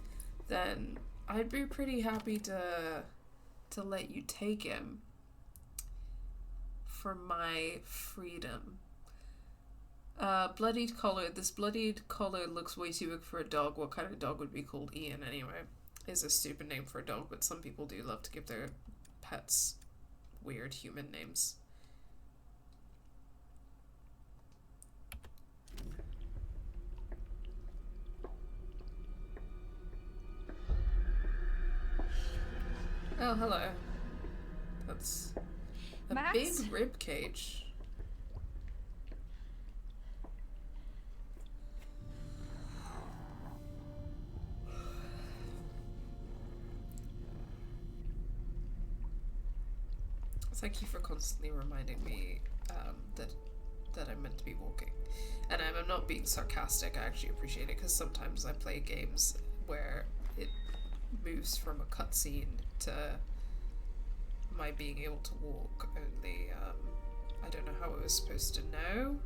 then I'd be pretty happy to let you take him for my freedom. Bloodied collar. This bloodied collar looks way too big for a dog. What kind of dog would be called Ian anyway? Is a stupid name for a dog, but some people do love to give their pets weird human names. Oh, hello. That's a Max? big rib cage. Thank you for constantly reminding me that I'm meant to be walking. And I'm not being sarcastic, I actually appreciate it, because sometimes I play games where it moves from a cutscene to my being able to walk, only I don't know how I was supposed to know.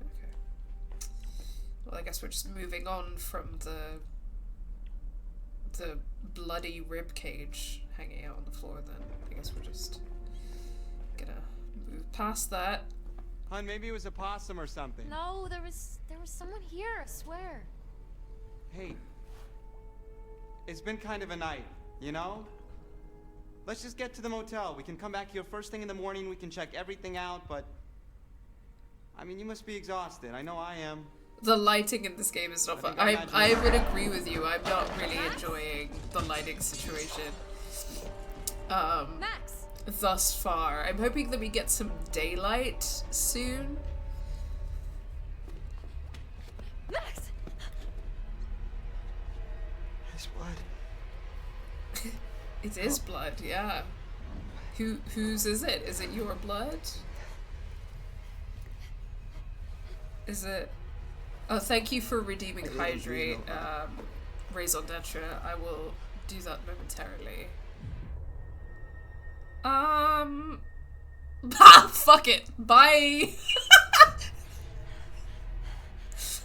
Okay. Well, I guess we're just moving on from the bloody rib cage hanging out on the floor then. I guess we're just gonna move past that. Hun, maybe it was a possum or something. No, there was someone here, I swear. Hey, it's been kind of a night, you know? Let's just get to the motel. We can come back here first thing in the morning, we can check everything out, but... I mean, you must be exhausted. I know I am. The lighting in this game is not fun. I would agree with you. I'm not really enjoying the lighting situation. Max! Thus far. I'm hoping that we get some daylight soon. Max! It's blood. It is blood, yeah. Whose is it? Is it your blood? Is it... Oh, thank you for redeeming Hydrate, Raison d'etre. I will do that momentarily. Fuck it. Bye.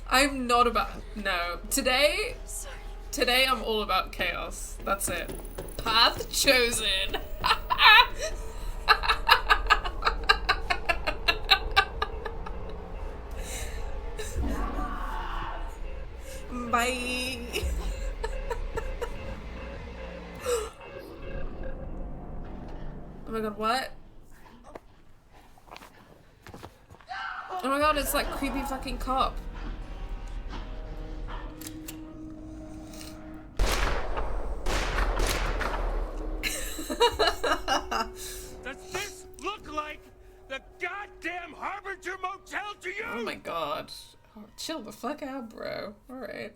I'm not about... No. Today I'm all about chaos. That's it. Path chosen. Bye. Oh my god, what? Oh my god, it's like creepy fucking cop. Does this look like the goddamn Harbinger Motel to you? Oh my god. Oh, chill the fuck out, bro. Alright.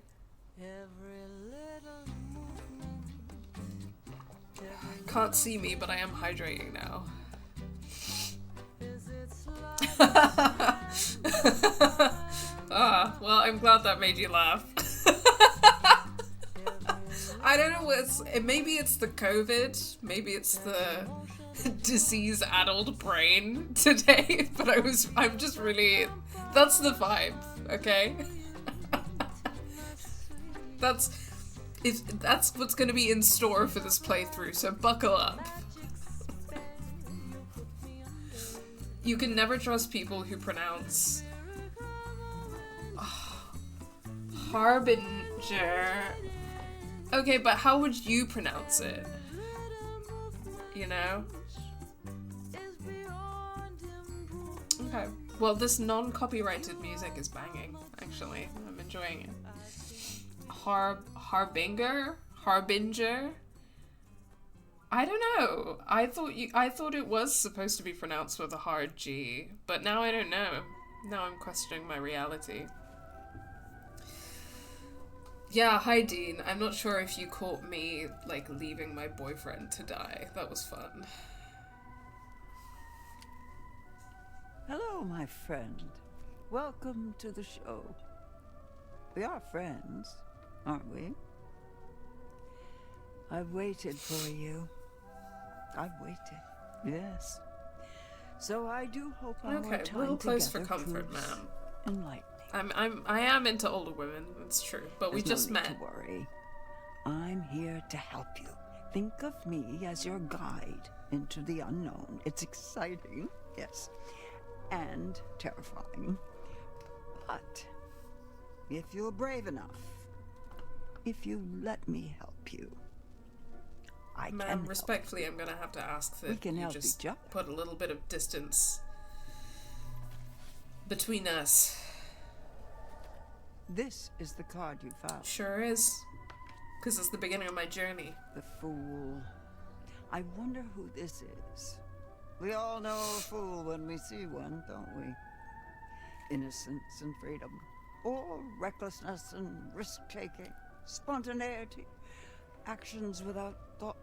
Can't see me, but I am hydrating now. Well, I'm glad that made you laugh. I don't know what's... Maybe it's the COVID. Maybe it's the disease-addled brain today. But I'm just really... That's the vibe, okay? That's what's gonna be in store for this playthrough, so buckle up. You can never trust people who pronounce Harbinger. Okay, but how would you pronounce it? You know? Okay. Well, this non-copyrighted music is banging, actually. I'm enjoying it. Harbinger? I don't know. I thought it was supposed to be pronounced with a hard G, but now I don't know. Now I'm questioning my reality. Yeah, hi Dean. I'm not sure if you caught me, like, leaving my boyfriend to die. That was fun. Hello, my friend. Welcome to the show. We are friends, aren't we? I've waited for you. I've waited, yes. So I do hope our time a little close for together comfort, proves ma'am. enlightening. I am into older women, it's true, but we There's just no need met. to worry. I'm here to help you. Think of me as your guide into the unknown. It's exciting, yes, and terrifying. But if you're brave enough, if you let me help you, I Ma'am, can respectfully, I'm gonna have to ask that you just put a little bit of distance between us. This is the card you found. Sure is. Because it's the beginning of my journey. The fool. I wonder who this is. We all know a fool when we see one, don't we? Innocence and freedom. Or recklessness and risk-taking. Spontaneity. Actions without thought,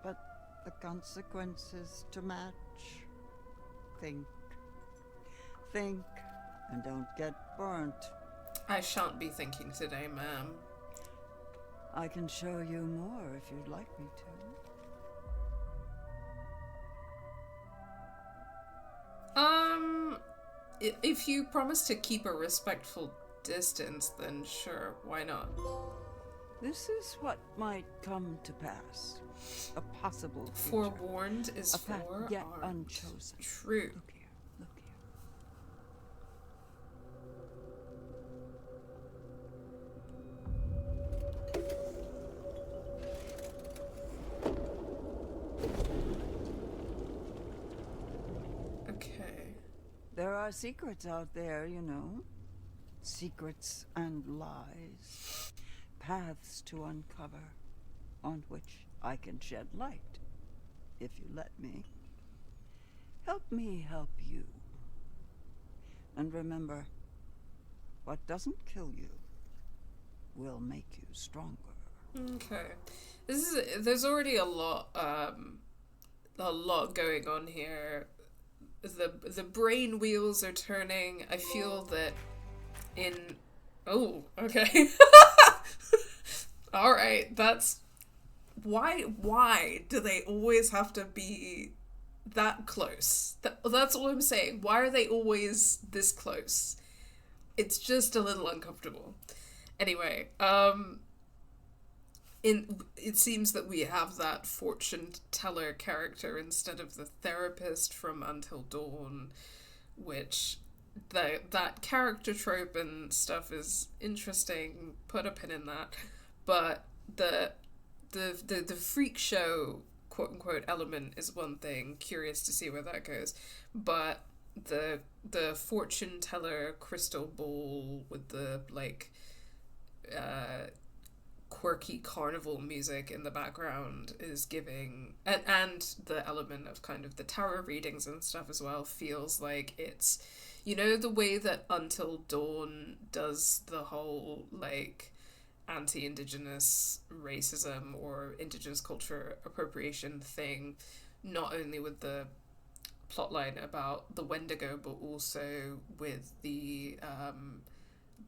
but the consequences to match. Think. Think, and don't get burnt. I shan't be thinking today, ma'am. I can show you more if you'd like me to. If you promise to keep a respectful distance, then sure, why not? This is what might come to pass. A possible future. Forewarned is forearmed. Yet unchosen. True. Look here, look here. Okay. There are secrets out there, you know. Secrets and lies. Paths to uncover, on which I can shed light, if you let me. Help me help you. And remember, what doesn't kill you will make you stronger. Okay. There's already a lot going on here. The brain wheels are turning. I feel that oh, okay. Alright, that's... Why do they always have to be that close? That's all I'm saying. Why are they always this close? It's just a little uncomfortable. Anyway, it seems that we have that fortune teller character instead of the therapist from Until Dawn, which... that character trope and stuff is interesting. Put a pin in that. But the freak show quote unquote element is one thing. Curious to see where that goes. But the fortune teller crystal ball with the quirky carnival music in the background is giving, and the element of kind of the tarot readings and stuff as well feels like it's, you know, the way that Until Dawn does the whole anti-indigenous racism or indigenous culture appropriation thing, not only with the plotline about the Wendigo, but also with the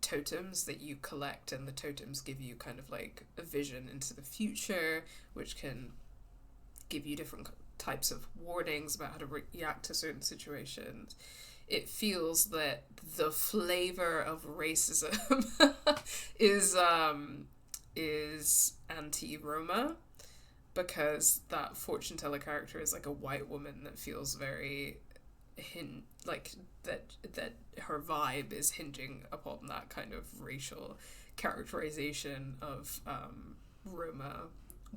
totems that you collect, and the totems give you kind of a vision into the future, which can give you different types of warnings about how to react to certain situations. It feels that the flavor of racism is anti-Roma, because that fortune teller character is a white woman that feels very that her vibe is hinging upon that kind of racial characterization of Roma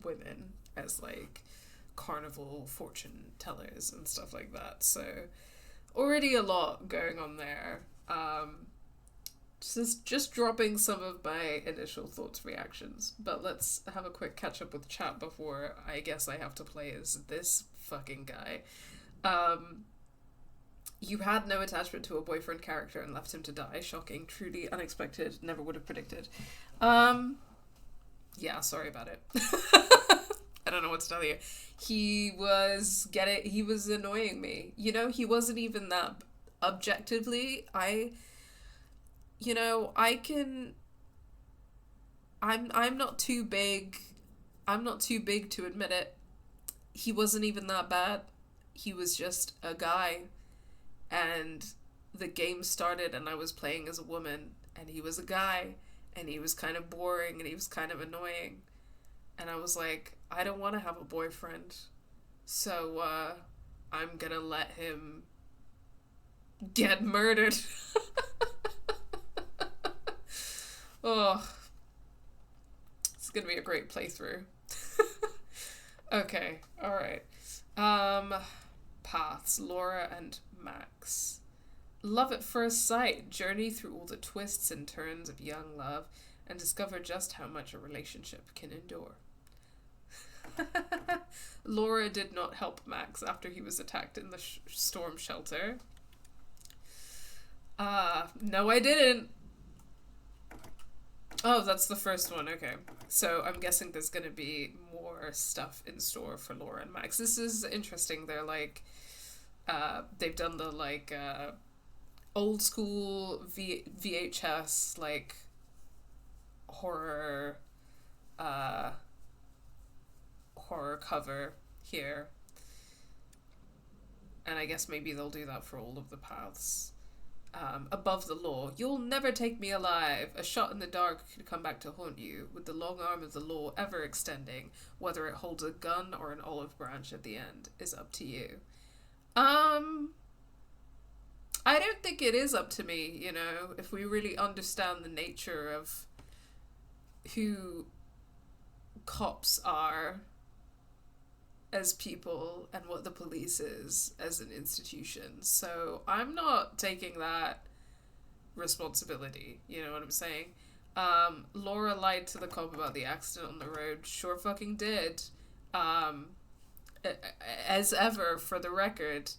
women as carnival fortune tellers and stuff like that. So already a lot going on there. Just dropping some of my initial thoughts, reactions, but let's have a quick catch up with chat before I guess I have to play as this fucking guy. You had no attachment to a boyfriend character and left him to die. Shocking, truly unexpected, never would have predicted. Yeah, sorry about it. I don't know what to tell you. He was annoying me. You know, he wasn't even that objectively. I'm not too big to admit it. He wasn't even that bad. He was just a guy. And the game started and I was playing as a woman and he was a guy and he was kind of boring and he was kind of annoying. And I was like, I don't want to have a boyfriend. So, I'm gonna let him get murdered. Oh. It's gonna be a great playthrough. Okay, alright. Paths, Laura and Max. Love at first sight. Journey through all the twists and turns of young love and discover just how much a relationship can endure. Laura did not help Max after he was attacked in the storm shelter. No, I didn't. Oh, that's the first one. Okay. So I'm guessing there's going to be more stuff in store for Laura and Max. This is interesting. They're like, they've done the like, old school VHS, like, horror cover here. And I guess maybe they'll do that for all of the paths. Above the law, you'll never take me alive. A shot in the dark could come back to haunt you, with the long arm of the law ever extending. Whether it holds a gun or an olive branch at the end is up to you. I don't think it is up to me, you know, if we really understand the nature of who cops are as people and what the police is as an institution. So I'm not taking that responsibility, you know what I'm saying? Laura lied to the cop about the accident on the road. Sure fucking did. As ever, for the record,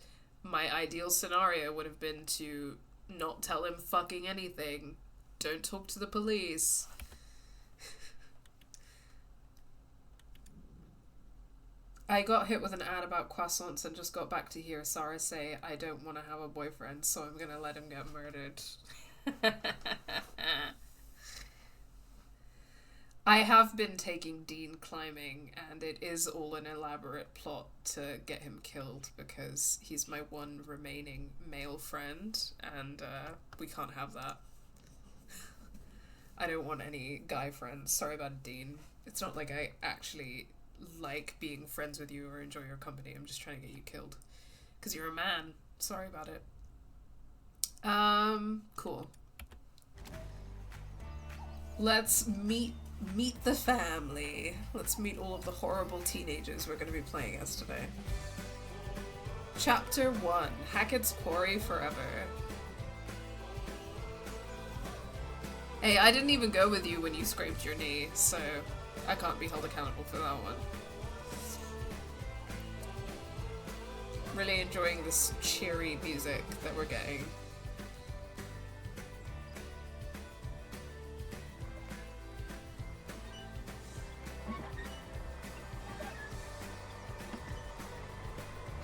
my ideal scenario would have been to not tell him fucking anything. Don't talk to the police. I got hit with an ad about croissants and just got back to hear Sara say, I don't want to have a boyfriend, so I'm gonna let him get murdered. I have been taking Dean climbing, and it is all an elaborate plot to get him killed because he's my one remaining male friend, and we can't have that. I don't want any guy friends. Sorry about it, Dean. It's not like I actually like being friends with you or enjoy your company. I'm just trying to get you killed because you're a man. Sorry about it. Cool. Let's meet the family. Let's meet all of the horrible teenagers we're going to be playing as today. Chapter 1, Hackett's Quarry Forever. Hey, I didn't even go with you when you scraped your knee, so I can't be held accountable for that one. Really enjoying this cheery music that we're getting.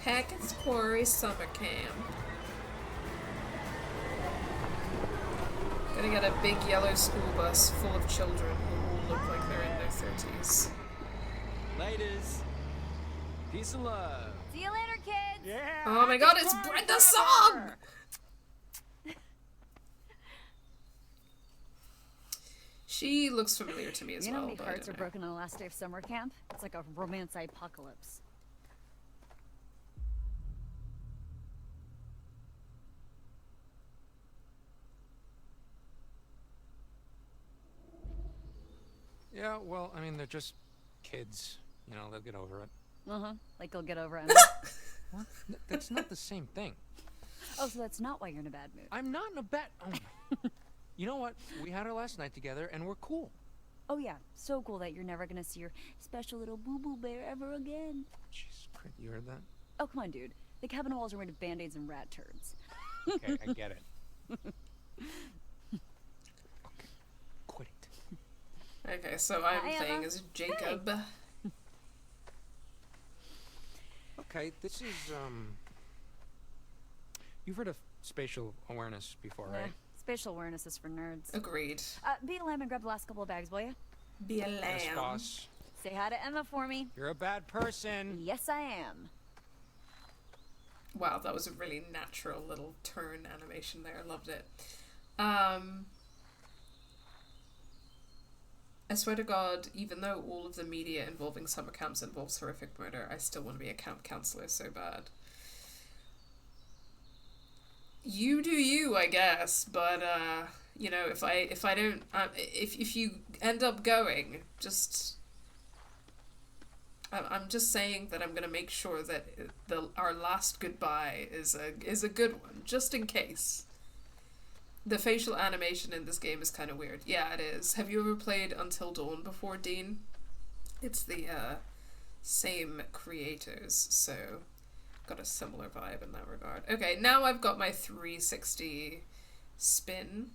Hackett's Quarry Summer Camp. Gonna get a big yellow school bus full of children who all look like they're in their 30s. Ladies, peace and love. See you later, kids. Yeah. Oh my god, it's Brenda's song! She looks familiar to me as well. You know how many hearts are broken on the last day of summer camp? It's like a romance apocalypse. Yeah, well, I mean, they're just kids. You know, they'll get over it. Uh-huh. Like they'll get over it. What? That's not the same thing. Oh, so that's not why you're in a bad mood. I'm not in a bad... Oh. You know what? We had our last night together, and we're cool. Oh, yeah. So cool that you're never gonna see your special little boo-boo bear ever again. Jeez, you heard that? Oh, come on, dude. The cabin walls are made of band-aids and rat turds. Okay, I get it. Okay, quit it. Okay, so I'm playing as Jacob. Hey. Okay, this is, you've heard of spatial awareness before, right? Spatial awareness is for nerds. Agreed. Be a lamb and grab the last couple of bags, will you? Be a lamb. Yes, boss. Say hi to Emma for me. You're a bad person. Yes, I am. Wow, that was a really natural little turn animation there. I loved it. I swear to God, even though all of the media involving summer camps involves horrific murder, I still want to be a camp counselor so bad. You do you, I guess, but you know, if I don't, if you end up going, just, I'm just saying that I'm gonna make sure that our last goodbye is a good one, just in case. The facial animation in this game is kind of weird. Yeah, it is. Have you ever played Until Dawn before, Dean? It's the same creators, so got a similar vibe in that regard. Okay, now I've got my 360 spin,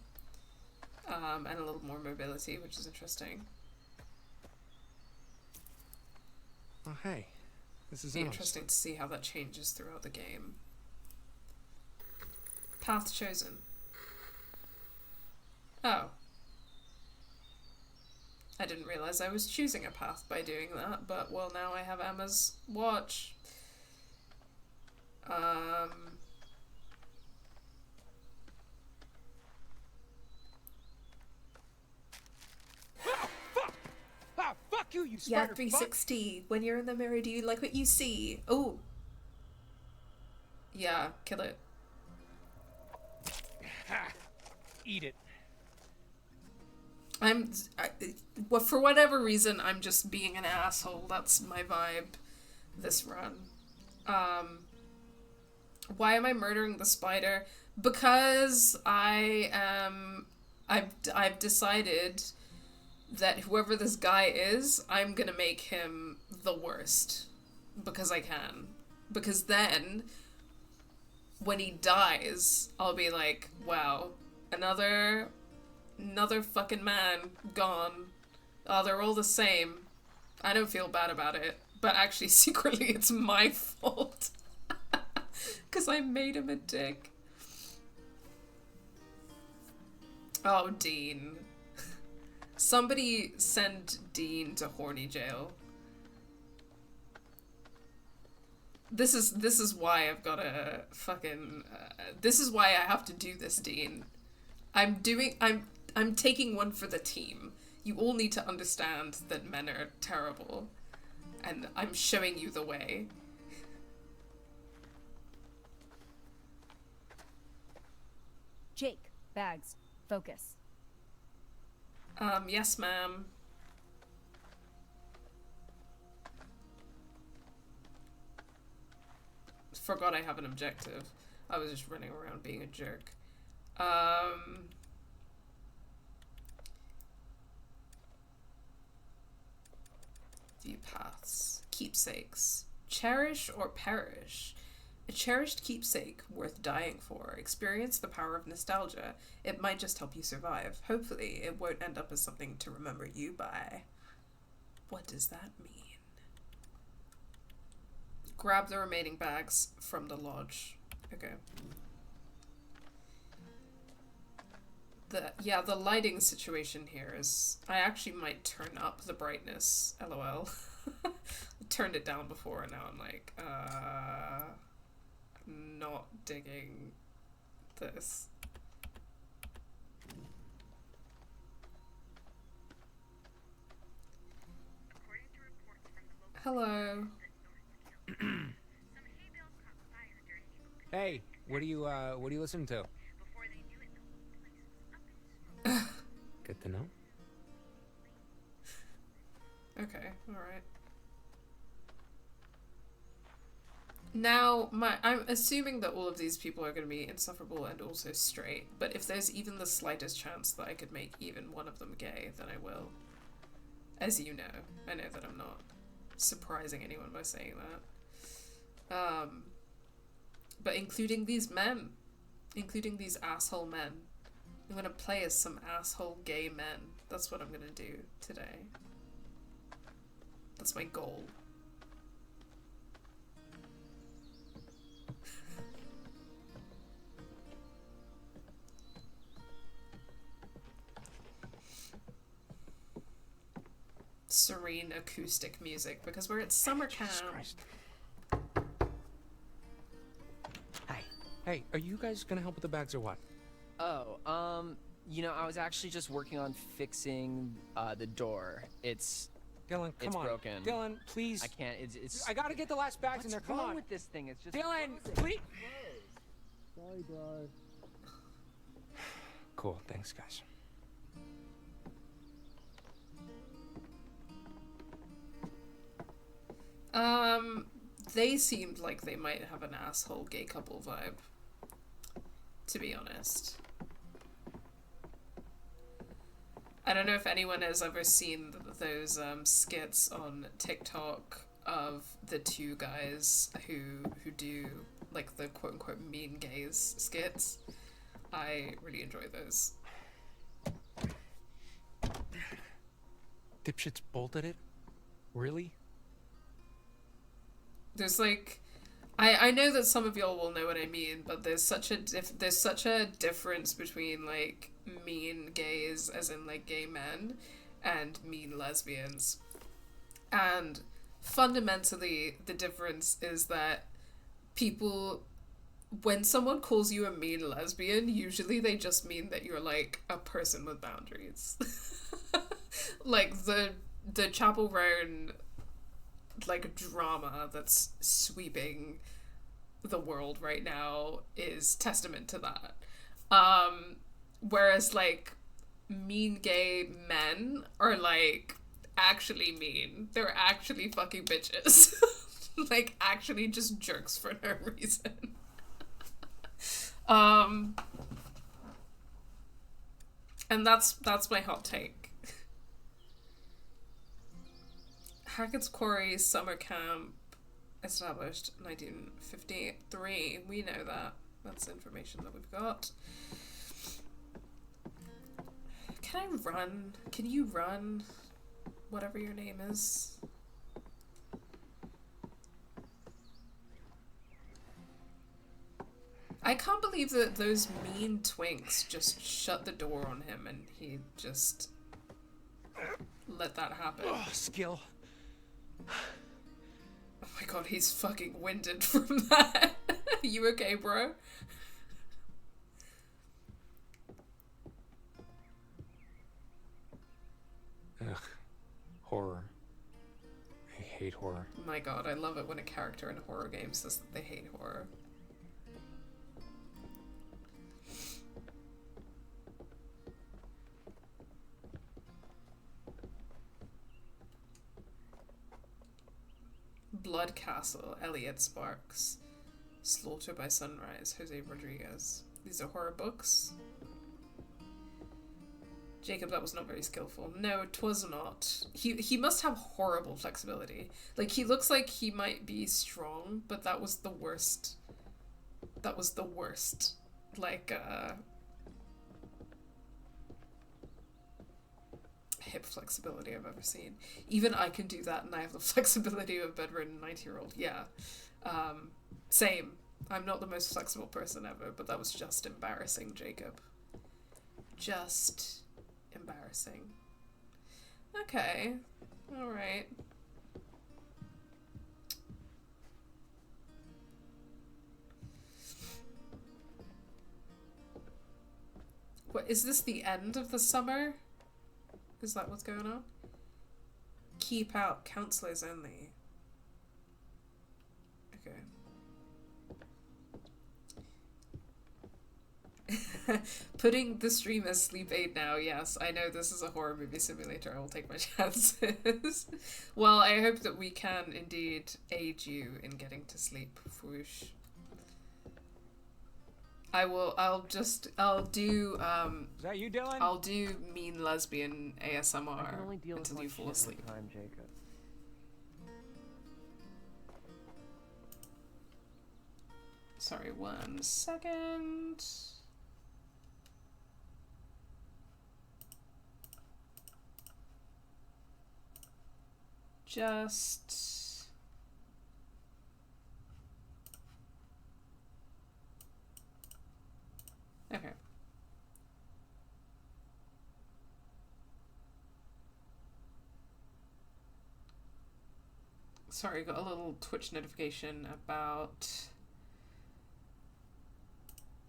and a little more mobility, which is interesting. Oh, hey. This is Be interesting to see how that changes throughout the game. Path chosen. Oh. I didn't realize I was choosing a path by doing that, but well, now I have Emma's watch. Oh, fuck! Ah, fuck you, you Yeah, spider 360. When you're in the mirror, do you like what you see? Oh. Yeah, kill it. Ha! Eat it. Well, for whatever reason, I'm just being an asshole. That's my vibe this run. Why am I murdering the spider? Because I've decided that whoever this guy is, I'm gonna make him the worst. Because I can. Because then, when he dies, I'll be like, wow, another fucking man gone. Oh, they're all the same. I don't feel bad about it. But actually, secretly, it's my fault. Because I made him a dick. Oh, Dean. Somebody send Dean to horny jail. This is why I've got to fucking... this is why I have to do this, Dean. I'm taking one for the team. You all need to understand that men are terrible. And I'm showing you the way. Jake, bags, focus. Yes, ma'am. Forgot I have an objective. I was just running around being a jerk. View paths. Keepsakes. Cherish or perish. A cherished keepsake worth dying for. Experience the power of nostalgia. It might just help you survive. Hopefully, it won't end up as something to remember you by. What does that mean? Grab the remaining bags from the lodge. Okay. The lighting situation here is... I actually might turn up the brightness. LOL. I turned it down before and now I'm like, not digging this. Hello. Hey, what are you listening to? Good to know. Okay, alright. Now, I'm assuming that all of these people are going to be insufferable and also straight, but if there's even the slightest chance that I could make even one of them gay, then I will. As you know. I know that I'm not surprising anyone by saying that. But including these men. Including these asshole men. I'm gonna play as some asshole gay men. That's what I'm gonna do today. That's my goal. Serene acoustic music because we're at summer camp. Hey, are you guys gonna help with the bags or what? Oh, You know, I was actually just working on fixing the door. Dylan, come on. Broken. Dylan, please. I can't. It's. I gotta get the last bags in there. Come What's wrong on. with this thing? It's just. Dylan, please. Sorry, bro. Cool. Thanks, guys. They seemed like they might have an asshole gay couple vibe, to be honest. I don't know if anyone has ever seen those skits on TikTok of the two guys who do like the quote unquote mean gays skits. I really enjoy those. Dipshits bolted it? Really? There's like, I know that some of y'all will know what I mean, but there's such a difference between like mean gays, as in like gay men, and mean lesbians. And fundamentally, the difference is that people, when someone calls you a mean lesbian, usually they just mean that you're like a person with boundaries. Like the Chapel Roan like drama that's sweeping the world right now is testament to that. Whereas like mean gay men are like actually mean. They're actually fucking bitches. Like actually just jerks for no reason. And that's my hot take. Hackett's Quarry summer camp established 1953. We know that. That's information that we've got. Can I run? Can you run? Whatever your name is. I can't believe that those mean twinks just shut the door on him and he just let that happen. Oh, skill. Oh my god, he's fucking winded from that. You okay, bro? Ugh. Horror. I hate horror. My god, I love it when a character in a horror game says that they hate horror. Blood Castle, Elliot Sparks. Slaughter by Sunrise, Jose Rodriguez. These are horror books. Jacob, that was not very skillful. No, 'twas not. He must have horrible flexibility. Like, he looks like he might be strong, but that was the worst. That was the worst. Like, hip flexibility I've ever seen. Even I can do that and I have the flexibility of a bedridden 90-year-old. Yeah. Same. I'm not the most flexible person ever, but that was just embarrassing, Jacob. Just embarrassing. Okay. Alright. What, is this the end of the summer? Is that what's going on? Keep out, counselors only. Okay. Putting the stream as sleep aid now, yes. I know this is a horror movie simulator. I will take my chances. Well, I hope that we can indeed aid you in getting to sleep. Whoosh. I'll do, Is that you, Dylan? I'll do mean lesbian ASMR I can only deal with until you fall asleep. Time, Jacob. Sorry, 1 second. Just... Okay. Sorry, got a little Twitch notification about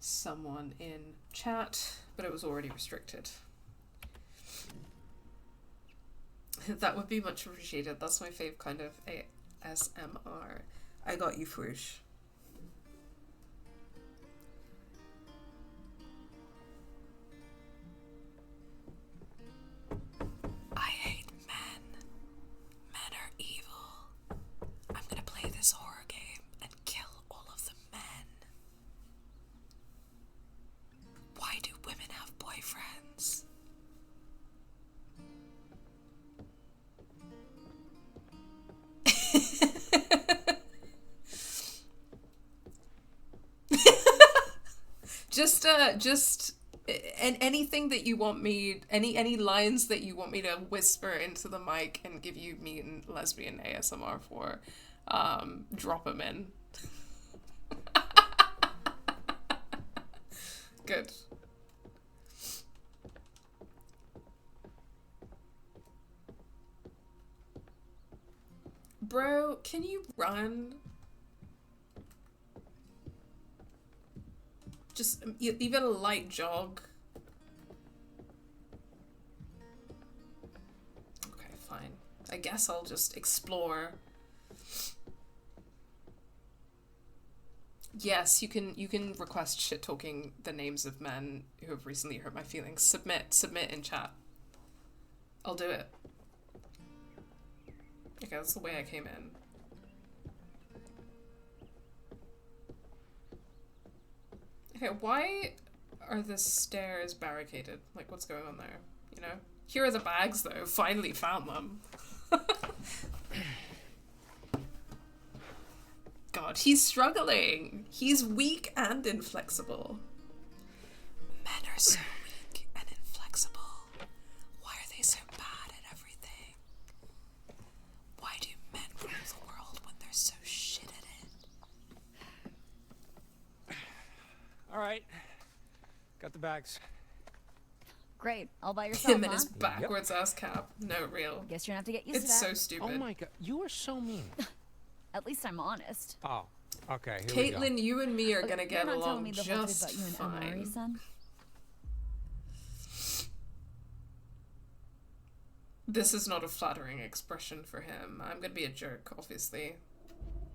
someone in chat, but it was already restricted. That would be much appreciated. That's my fave kind of ASMR. I got you, Fwoosh. I hate men. Men are evil. I'm gonna play this horror game and kill all of the men. Why do women have boyfriends? And anything that you want me, any lines that you want me to whisper into the mic and give you mean and lesbian ASMR for, drop them in. Good. Bro, can you run? Just even a light jog. Okay, fine. I guess I'll just explore. Yes, you can request shit talking the names of men who have recently hurt my feelings. Submit in chat. I'll do it. Okay, that's the way I came in. Okay, why are the stairs barricaded? Like, what's going on there? You know? Here are the bags, though. Finally found them. God, he's struggling. He's weak and inflexible. Men are so weak and inflexible. Why are they so bad at everything? Why do men rule the world when they're so shit at it? All right. Got the bags. Great. All by yourself, Him and his backwards ass cap. No, real. Guess you're gonna have to get used to that. It's so stupid. Oh my god, you are so mean. At least I'm honest. Oh, okay. Here Caitlin, you and me are Okay, gonna you're get not telling along me the whole truth just about you and fine. Amari, son? This is not a flattering expression for him. I'm gonna be a jerk, obviously.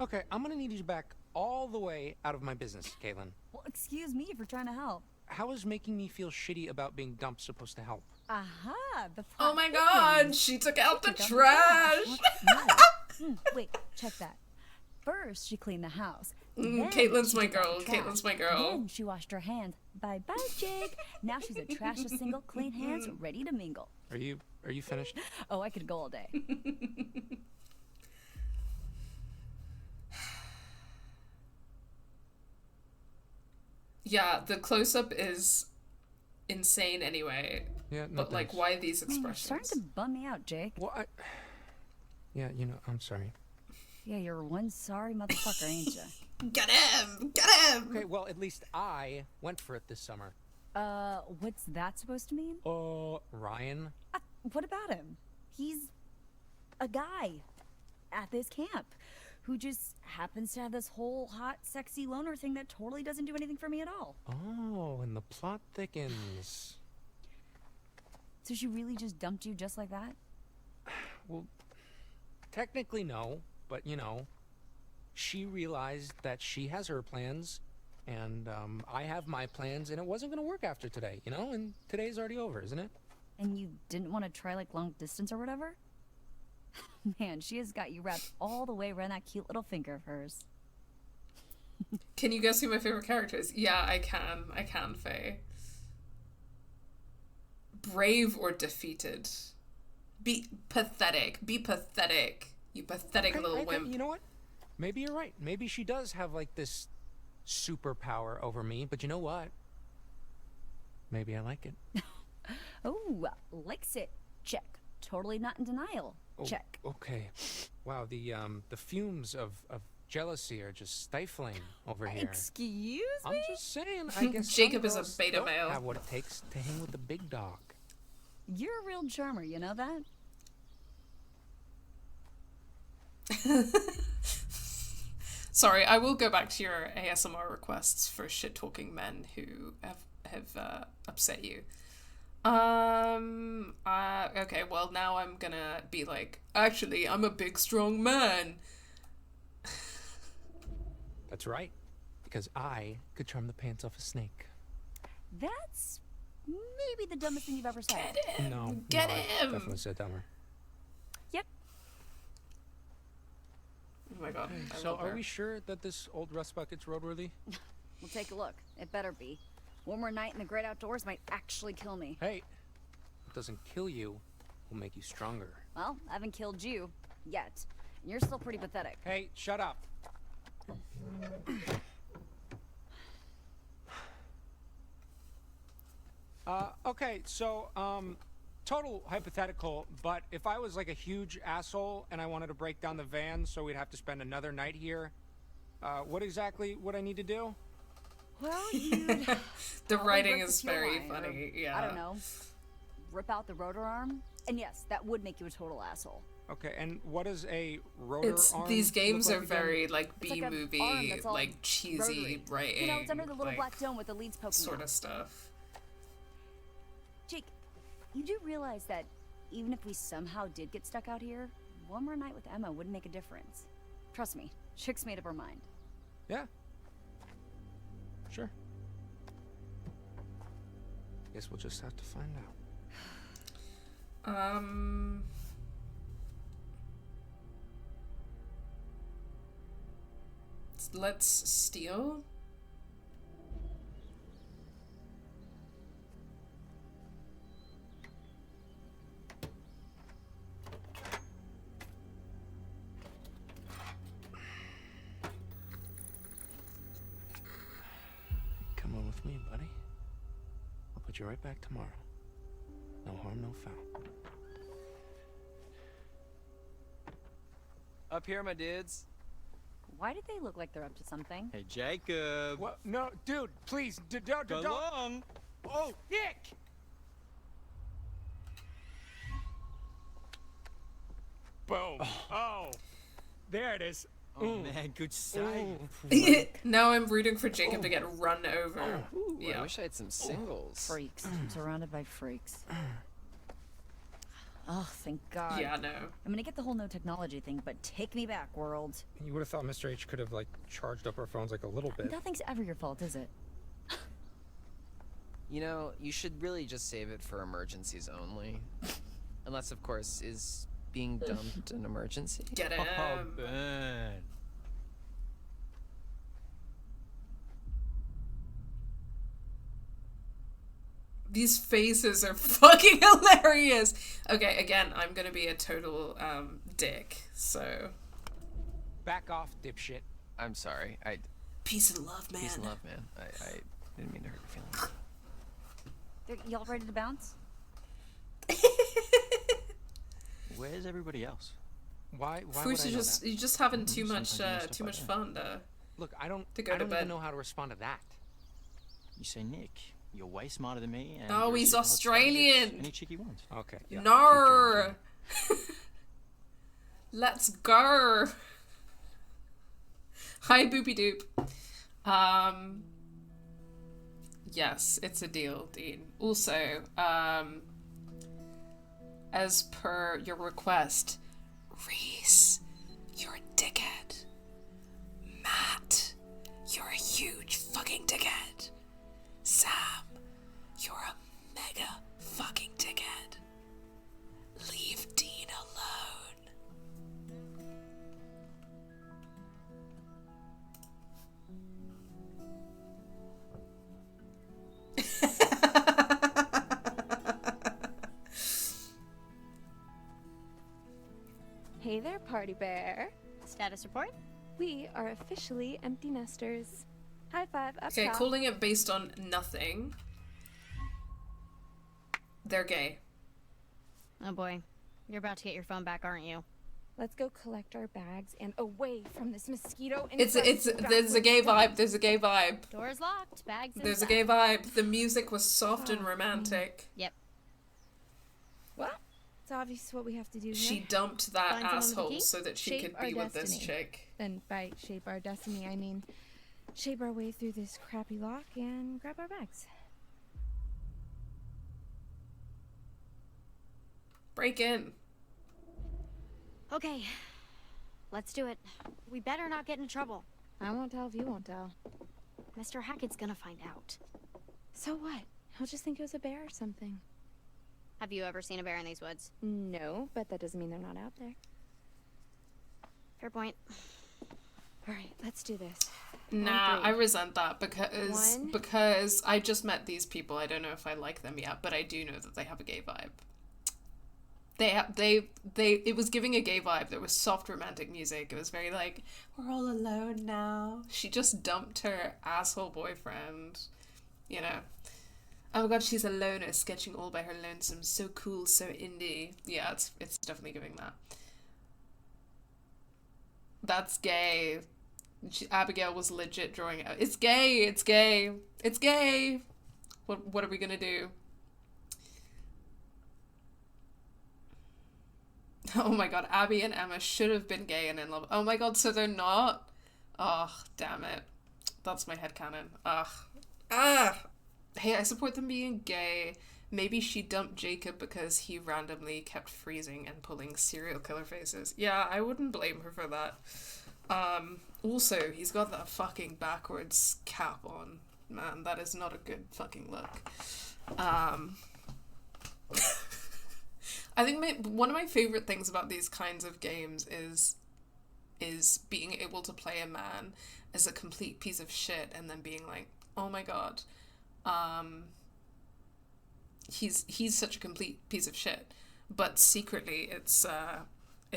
Okay, I'm gonna need you back all the way out of my business, Caitlin. Well, excuse me for trying to help. How is making me feel shitty about being dumped supposed to help? Aha! The Oh my plot god, thickens. she took out the Took out trash! Wait, check that. First, she cleaned the house. Caitlin's she my took out girl, the trash. Caitlin's my girl. Then she washed her hands. Bye-bye, Jake. Now she's a trashless single, clean hands, ready to mingle. Are you finished? Oh, I could go all day. Yeah, the close-up is insane anyway. Yeah, no but like, thanks. why these You're expressions? starting to bum me out, Jake. Well, yeah, I'm sorry. Yeah, you're one sorry motherfucker, ain't you? Get him! Get him! Okay, well, at least I went for it this summer. What's that supposed to mean? Ryan? What about him? He's a guy at this camp who just happens to have this whole hot, sexy loner thing that totally doesn't do anything for me at all. Oh, and the plot thickens. So she really just dumped you just like that? Well, technically no, but she realized that she has her plans, and I have my plans, and it wasn't gonna work after today, and today's already over, isn't it? And you didn't want to try like long distance or whatever? Man, she has got you wrapped all the way around that cute little finger of hers. Can you guess who my favorite character is? Yeah, I can, Faye. Brave or defeated? Be pathetic. Be pathetic. You pathetic little wimp. You know what? Maybe you're right. Maybe she does have like this superpower over me, but you know what? Maybe I like it. Oh, likes it. Check. Totally not in denial. Check. Okay. Wow, the fumes of jealousy are just stifling over here. Excuse me? I'm just saying, I guess Jacob some is a girls beta don't male. have what it takes to hang with the big dog. You're a real charmer, you know that? Sorry, I will go back to your ASMR requests for shit-talking men who have upset you. Okay, well, now I'm gonna be like, actually, I'm a big, strong man. That's right. Because I could charm the pants off a snake. That's maybe the dumbest thing you've ever said. No, Get I him! definitely said dumber. Yep. Oh my god. I So love are her. we sure that this old rust bucket's roadworthy? We'll take a look. It better be. One more night in the great outdoors might actually kill me. Hey, it doesn't kill you, will make you stronger. Well, I haven't killed you yet. And you're still pretty pathetic. Hey, shut up. Okay, so, total hypothetical, but if I was like a huge asshole and I wanted to break down the van so we'd have to spend another night here, what exactly would I need to do? Well, you'd The writing break the is fuel very line, or, funny, yeah. I don't know. Rip out the rotor arm. And yes, that would make you a total asshole. Okay, and what is a rotor arm? These games look are like again? very like It's like an arm B-movie, that's all like cheesy rotary. writing. You know, it's under the little like, black dome with the leads poking sort out. of stuff. Jake, you do realize that even if we somehow did get stuck out here, one more night with Emma wouldn't make a difference. Trust me, Chick's made up her mind. Yeah. Sure. Guess we'll just have to find out. Let's steal. Come on with me, buddy. I'll put you right back tomorrow. No harm, no foul. Up here, my dudes. Why did they look like they're up to something? Hey, Jacob. What? No, dude, please, don't. Go long. Oh, Nick! Boom. Oh, there it is. Oh, man, good sight. Now I'm rooting for Jacob to get run over. I wish I had some singles. Freaks. I'm surrounded by freaks. Oh, thank God. Yeah, no. I'm gonna get the whole no technology thing, but take me back, world. You would have thought Mr. H could have, like, charged up our phones, like, a little bit. Nothing's ever your fault, is it? You know, you should really just save it for emergencies only. Unless, of course, is being dumped an emergency. Get him. Oh, man. These faces are fucking hilarious. Okay, again, I'm gonna be a total dick. So Back off, dipshit. I'm sorry. peace and love, man. Peace and love, man. I didn't mean to hurt your feelings. Y'all ready to bounce? Where's everybody else? Why Fruits would I are know just that? you're just having too Sometimes much you know stuff too like much that. fun to Look, I don't go to even bed. know how to respond to that. You say, Nick, you're way smarter than me. And Oh, you're he's super hot stuff. Australian. Any chick you want. Okay. Yeah. No. Let's go. Hi, Boopy Doop. Yes, it's a deal, Dean. Also, as per your request, Reese, you're a dickhead. Matt, you're a huge fucking dickhead. Sam, you're a mega fucking dickhead. Leave Dean alone. Hey there, party bear. Status report? We are officially empty nesters. High five up Okay, top. calling it based on nothing. They're gay. Oh boy. You're about to get your phone back, aren't you? Let's go collect our bags and away from this mosquito. There's a gay vibe. There's a gay vibe. Door's locked. Bags There's a inside. gay vibe. The music was soft and romantic. Yep. What? It's obvious what we have to do here. She dumped that Find someone with the asshole key? so that she Shape could our be with this destiny. chick. And by shape our destiny, I mean shape our way through this crappy lock and grab our bags. Break in. Okay, let's do it. We better not get in trouble. I won't tell if you won't tell. Mr. Hackett's gonna find out. So what? He'll just think it was a bear or something. Have you ever seen a bear in these woods? No, but that doesn't mean they're not out there. Fair point. All right, let's do this. Nah, I resent that One. because I just met these people. I don't know if I like them yet, but I do know that they have a gay vibe. It was giving a gay vibe. There was soft romantic music. It was very like, we're all alone now. She just dumped her asshole boyfriend, you know. Oh my god, she's a loner, sketching all by her lonesome. So cool, so indie. Yeah, it's definitely giving that. That's gay. Abigail was legit drawing out. It's gay, it's gay, it's gay. What are we gonna do? Oh my god, Abby and Emma should have been gay and in love. Oh my god, so they're not? Ugh, damn it. That's my headcanon. Ugh. Ah! Hey, I support them being gay. Maybe she dumped Jacob because he randomly kept freezing and pulling serial killer faces. Yeah, I wouldn't blame her for that. Also, he's got that fucking backwards cap on. Man, that is not a good fucking look. I think one of my favorite things about these kinds of games is being able to play a man as a complete piece of shit and then being like, oh my god, he's such a complete piece of shit, but secretly it's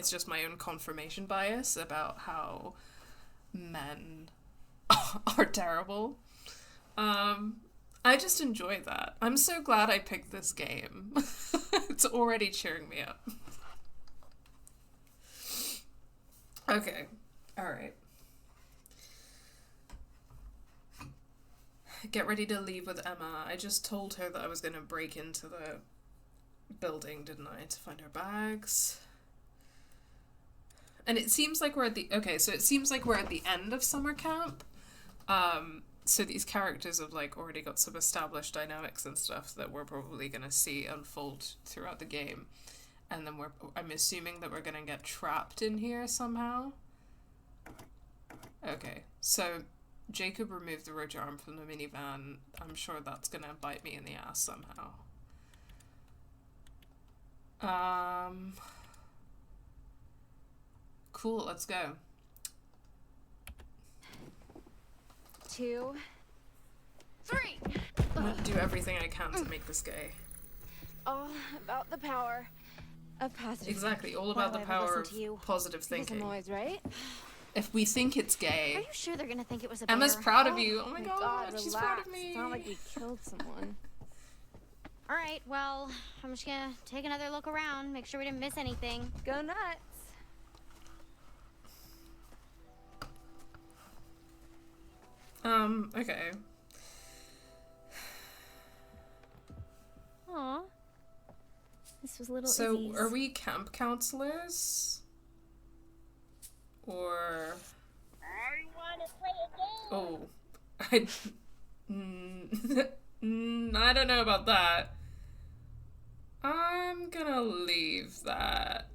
just my own confirmation bias about how men are terrible. I just enjoy that. I'm so glad I picked this game. It's already cheering me up. Okay. Alright. Get ready to leave with Emma. I just told her that I was going to break into the building, didn't I? To find her bags. And it seems like we're at the... Okay, so it seems like we're at the end of summer camp. So these characters have like already got some established dynamics and stuff that we're probably going to see unfold throughout the game. And then I'm assuming that we're going to get trapped in here somehow. Okay, so Jacob removed the rotor arm from the minivan. I'm sure that's going to bite me in the ass somehow. Cool, let's go. 2, 3. I'm gonna do everything I can to make this gay. All about the power of positive. Exactly, all about the power of positive thinking. Always right. If we think it's gay... Are you sure they're gonna think it was a bear? Emma's proud of you. Oh my god, relax. she's proud of me. It's not like we killed someone. Alright, well, I'm just gonna take another look around, make sure we didn't miss anything. Go nuts. Okay. Aw. This was little So, Izzy's. are we camp counselors? Or... I wanna play a game. Oh. I don't know about that. I'm gonna leave that.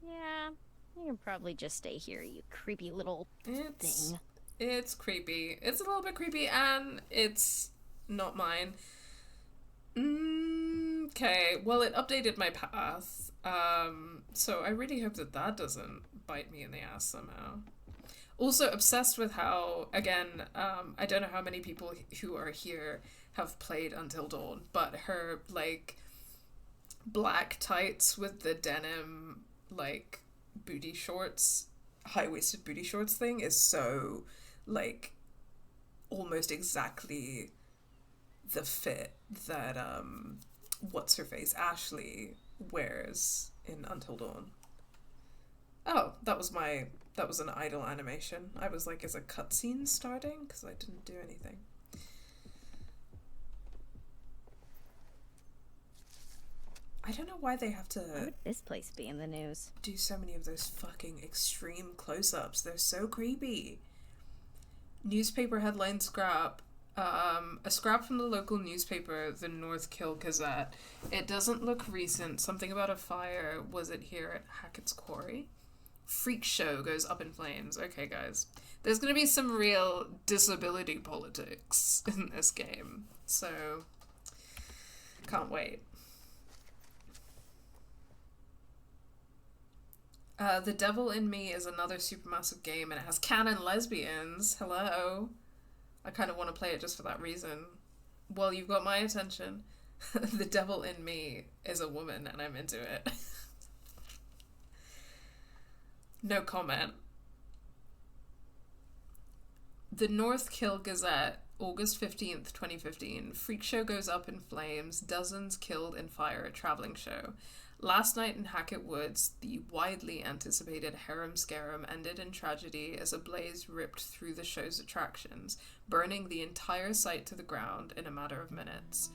Yeah, you can probably just stay here, you creepy little thing. It's creepy. It's a little bit creepy, and it's not mine. Okay, well, it updated my path. So I really hope that that doesn't bite me in the ass somehow. Also, obsessed with how, again, I don't know how many people who are here have played Until Dawn, but her, like, black tights with the denim, like, booty shorts, high-waisted booty shorts thing is so, like, almost exactly the fit that, what's-her-face, Ashley, wears in Until Dawn. Oh, that was an idle animation. I was like, is a cutscene starting? Because I didn't do anything. I don't know why they have to Why would this place be in the news? do so many of those fucking extreme close-ups. They're so creepy. Newspaper headline scrap. A scrap from the local newspaper, the North Kill Gazette. It doesn't look recent. Something about a fire. Was it here at Hackett's Quarry? Freak show goes up in flames. Okay, guys. There's gonna be some real disability politics in this game. So, can't wait. The Devil in Me is another supermassive game, and it has canon lesbians. Hello. I kind of want to play it just for that reason. Well, you've got my attention. The Devil in Me is a woman, and I'm into it. No comment. The North Kill Gazette, August 15th, 2015. Freak show goes up in flames. Dozens killed in fire at traveling show. Last night in Hackett Woods, the widely anticipated Harem Scarum ended in tragedy as a blaze ripped through the show's attractions, burning the entire site to the ground in a matter of minutes.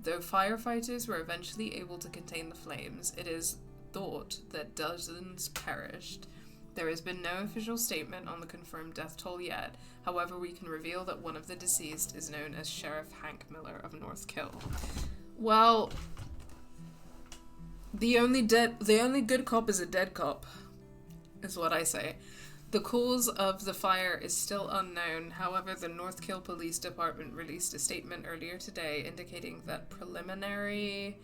Though firefighters were eventually able to contain the flames, it is thought that dozens perished. There has been no official statement on the confirmed death toll yet. However, we can reveal that one of the deceased is known as Sheriff Hank Miller of North Kill. Well, the only good cop is a dead cop, is what I say. The cause of the fire is still unknown. However, the North Kill Police Department released a statement earlier today indicating that preliminary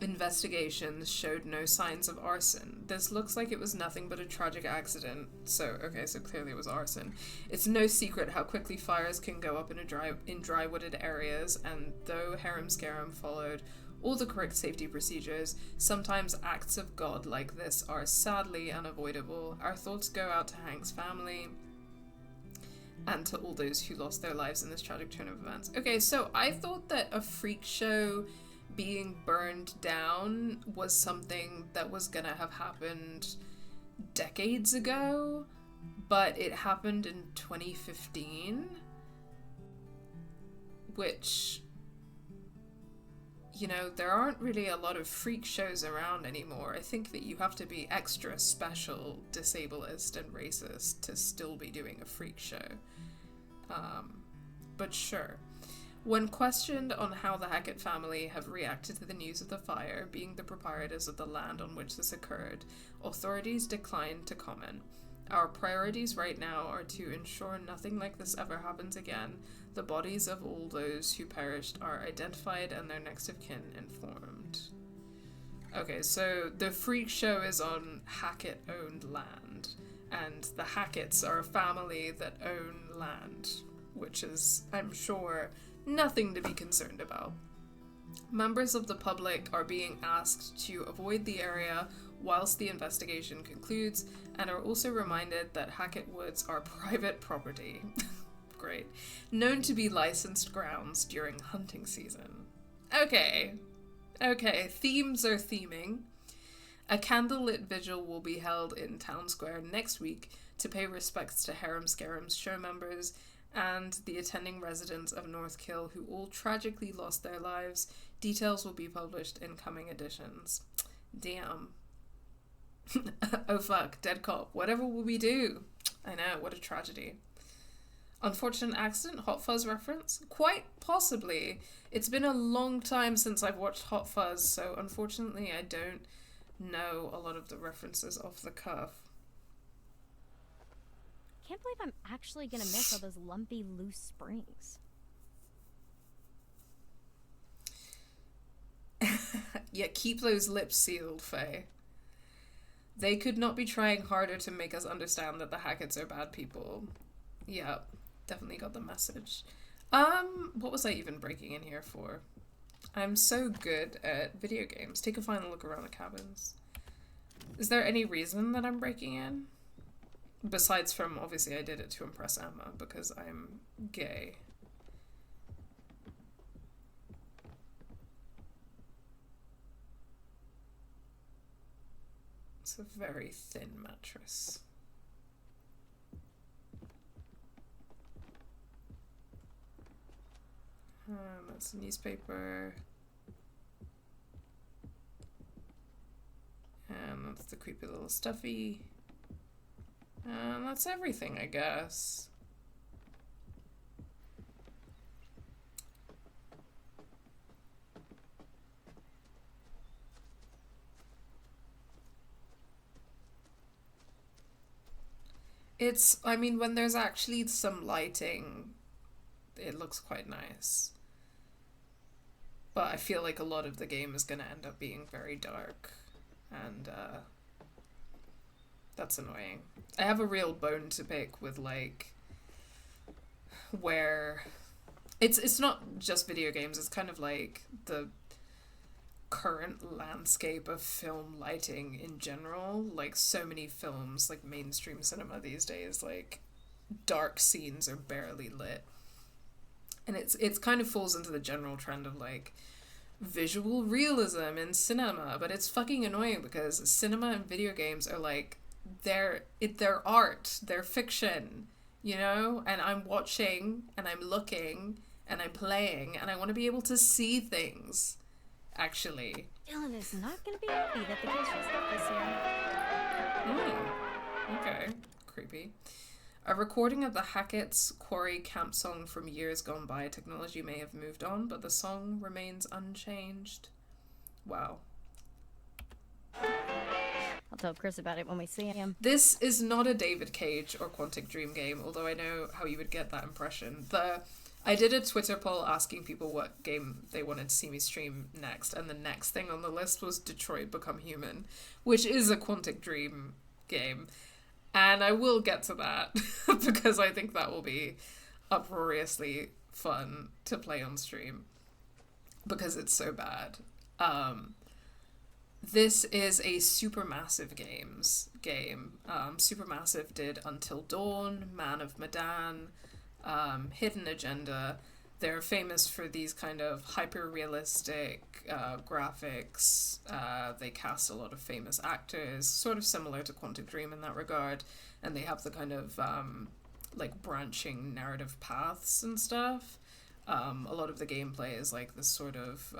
investigations showed no signs of arson. This looks like it was nothing but a tragic accident. So clearly it was arson. It's no secret how quickly fires can go up in dry wooded areas, and though Harem Scarum followed all the correct safety procedures, sometimes acts of God like this are sadly unavoidable. Our thoughts go out to Hank's family and to all those who lost their lives in this tragic turn of events. Okay, so I thought that a freak show being burned down was something that was gonna have happened decades ago, but it happened in 2015, which, you know, there aren't really a lot of freak shows around anymore. I think that you have to be extra special, disableist, and racist to still be doing a freak show. But sure. When questioned on how the Hackett family have reacted to the news of the fire, being the proprietors of the land on which this occurred, authorities declined to comment. Our priorities right now are to ensure nothing like this ever happens again. The bodies of all those who perished are identified and their next of kin informed. Okay, so the freak show is on Hackett-owned land, and the Hacketts are a family that own land, which is, I'm sure, nothing to be concerned about. Members of the public are being asked to avoid the area whilst the investigation concludes, and are also reminded that Hackett Woods are private property. Great. Known to be licensed grounds during hunting season. Okay, themes are theming. A candlelit vigil will be held in Town Square next week to pay respects to Harem Scarum's show members and the attending residents of North Kill who all tragically lost their lives. Details will be published in coming editions. Damn. Oh fuck, dead cop. Whatever will we do? I know, what a tragedy. Unfortunate accident, Hot Fuzz reference? Quite possibly. It's been a long time since I've watched Hot Fuzz, so unfortunately I don't know a lot of the references off the cuff. Can't believe I'm actually gonna miss all those lumpy, loose springs. Yeah, keep those lips sealed, Faye. They could not be trying harder to make us understand that the Hacketts are bad people. Yeah, definitely got the message. What was I even breaking in here for? I'm so good at video games. Take a final look around the cabins. Is there any reason that I'm breaking in? Besides from, obviously, I did it to impress Emma, because I'm gay. It's a very thin mattress. That's a newspaper. the creepy little stuffy. And that's everything, I guess. I mean, when there's actually some lighting, it looks quite nice. But I feel like a lot of the game is going to end up being very dark. And, that's annoying. I have a real bone to pick with, like, where... It's not just video games, it's kind of like the current landscape of film lighting in general. Like, so many films, like mainstream cinema these days, like, dark scenes are barely lit. And it's kind of falls into the general trend of, like, visual realism in cinema, but it's fucking annoying because cinema and video games are, like, they're art, they're fiction, you know? And I'm watching, and I'm looking, and I'm playing, and I want to be able to see things. Actually. Dylan is not going to be happy that the kids dressed up this year. Okay. Creepy. A recording of the Hackett's Quarry camp song from years gone by. Technology may have moved on, but the song remains unchanged. Wow. I'll tell Chris about it when we see him. This is not a David Cage or Quantic Dream game, although I know how you would get that impression. I did a Twitter poll asking people what game they wanted to see me stream next, and the next thing on the list was Detroit Become Human, which is a Quantic Dream game. And I will get to that, because I think that will be uproariously fun to play on stream, because it's so bad. This is a Supermassive Games game. Supermassive did Until Dawn, Man of Medan, Hidden Agenda. They're famous for these kind of hyper-realistic graphics. They cast a lot of famous actors, sort of similar to Quantic Dream in that regard. And they have the kind of like branching narrative paths and stuff. A lot of the gameplay is like this sort of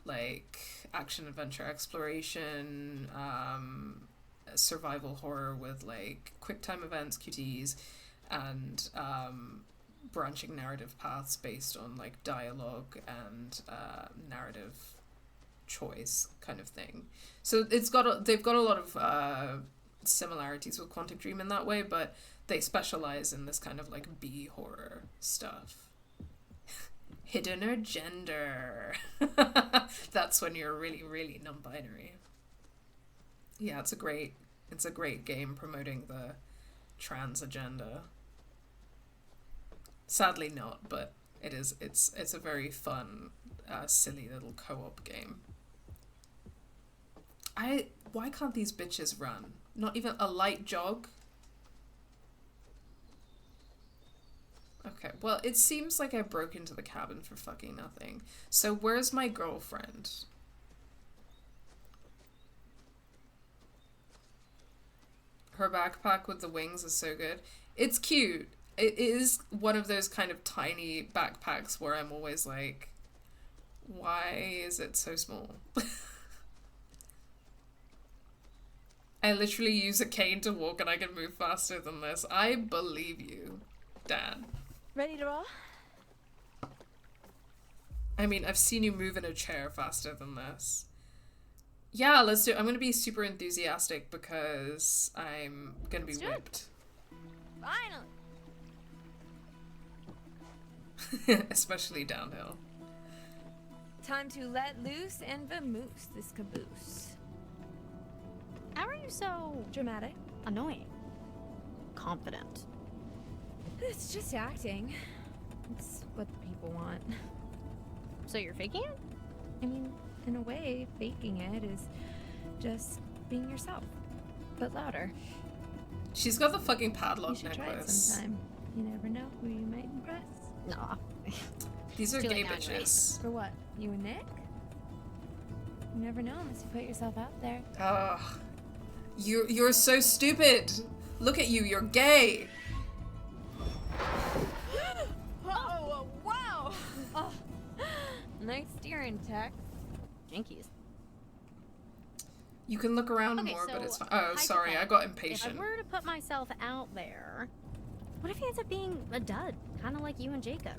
like action-adventure exploration, survival horror with like quick-time events, QTEs, and branching narrative paths based on like dialogue and narrative choice kind of thing. So they've got a lot of similarities with Quantic Dream in that way, but they specialize in this kind of like B horror stuff. Hidden or gender. That's when you're really, really non-binary. Yeah, it's a great game promoting the trans agenda. Sadly not, but it's a very fun, silly little co-op game. Why can't these bitches run? Not even a light jog? Okay, well, it seems like I broke into the cabin for fucking nothing. So where's my girlfriend? Her backpack with the wings is so good. It's cute. It is one of those kind of tiny backpacks where I'm always like, why is it so small? I literally use a cane to walk and I can move faster than this. I believe you, Dad. Ready to roll? I mean, I've seen you move in a chair faster than this. Yeah, let's do it. I'm going to be super enthusiastic because I'm going to be whipped. Finally! Especially downhill. Time to let loose and vamoose this caboose. How are you so dramatic? Annoying. Confident. It's just acting. It's what the people want. So you're faking it? I mean, in a way, faking it is just being yourself, but louder. She's got the fucking padlock you should necklace. try it sometime. You never know who you might impress. Nah. These are gay bitches. For what? You and Nick? You never know unless you put yourself out there. Ugh. You're so stupid. Look at you, you're gay. Oh, wow! Oh, nice steering, Tech. Jinkies. You can look around Okay, more, but so, it's fine. Oh, sorry, I got impatient. If I were to put myself out there, what if he ends up being a dud? Kind of like you and Jacob.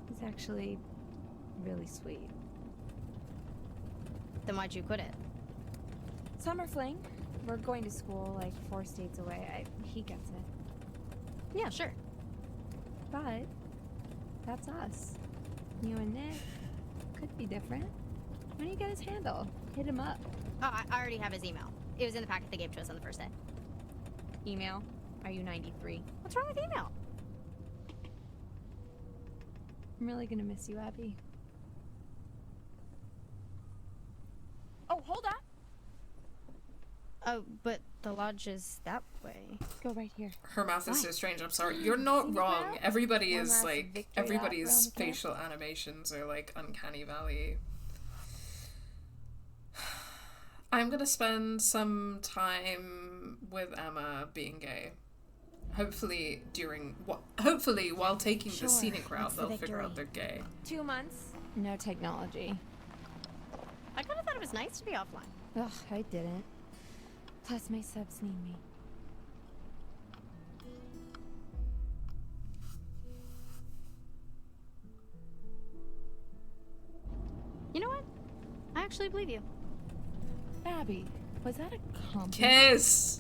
He's actually really sweet. Then why'd you quit it? Summer fling. We're going to school like 4 states away. He gets it. Yeah, sure. But that's us. You and Nick could be different. Why don't you get his handle? Hit him up. Oh, I already have his email. It was in the packet they gave to us on the first day. Email? Are you 93? What's wrong with email? I'm really gonna miss you, Abby. Oh, hold up! Oh, but the lodge is that way. Go right here. Her mouth is so strange. I'm sorry. You're not wrong. Everybody One is last like, victory lap everybody's around the camp. facial animations are like uncanny valley. I'm gonna spend some time with Emma being gay. Hopefully while taking the scenic route, they'll figure out they're gay. 2 months. No technology. I kind of thought it was nice to be offline. Ugh, I didn't. Plus, my subs need me. You know what? I actually believe you. Abby, was that a compliment? Kiss!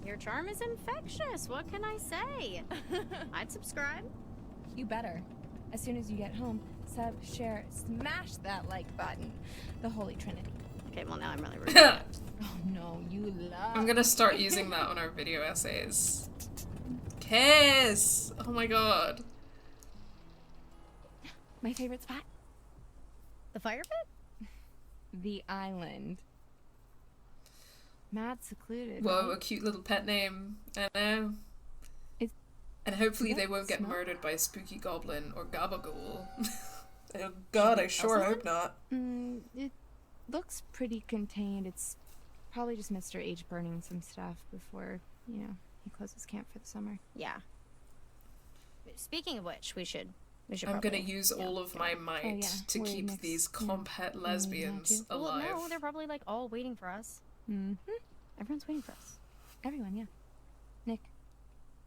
Your charm is infectious. What can I say? I'd subscribe. You better. As soon as you get home, sub, share, smash that like button. The Holy Trinity. Okay, well now I'm really rude. Oh no, you love. I'm gonna start using that on our video essays. Kiss! Oh my god. My favorite spot? The fire pit? The island. Mad secluded. Whoa, right? a cute little pet name. I know. And hopefully they won't get murdered by a spooky goblin or gabagool. Oh god, I sure hope not. It looks pretty contained. It's probably just Mr. H burning some stuff before, you know, he closes camp for the summer. Yeah. Speaking of which, we should I'm gonna use all of my might to keep these compet lesbians alive. Well, no, they're probably like all waiting for us. Everyone's waiting for us. Everyone, yeah. Nick,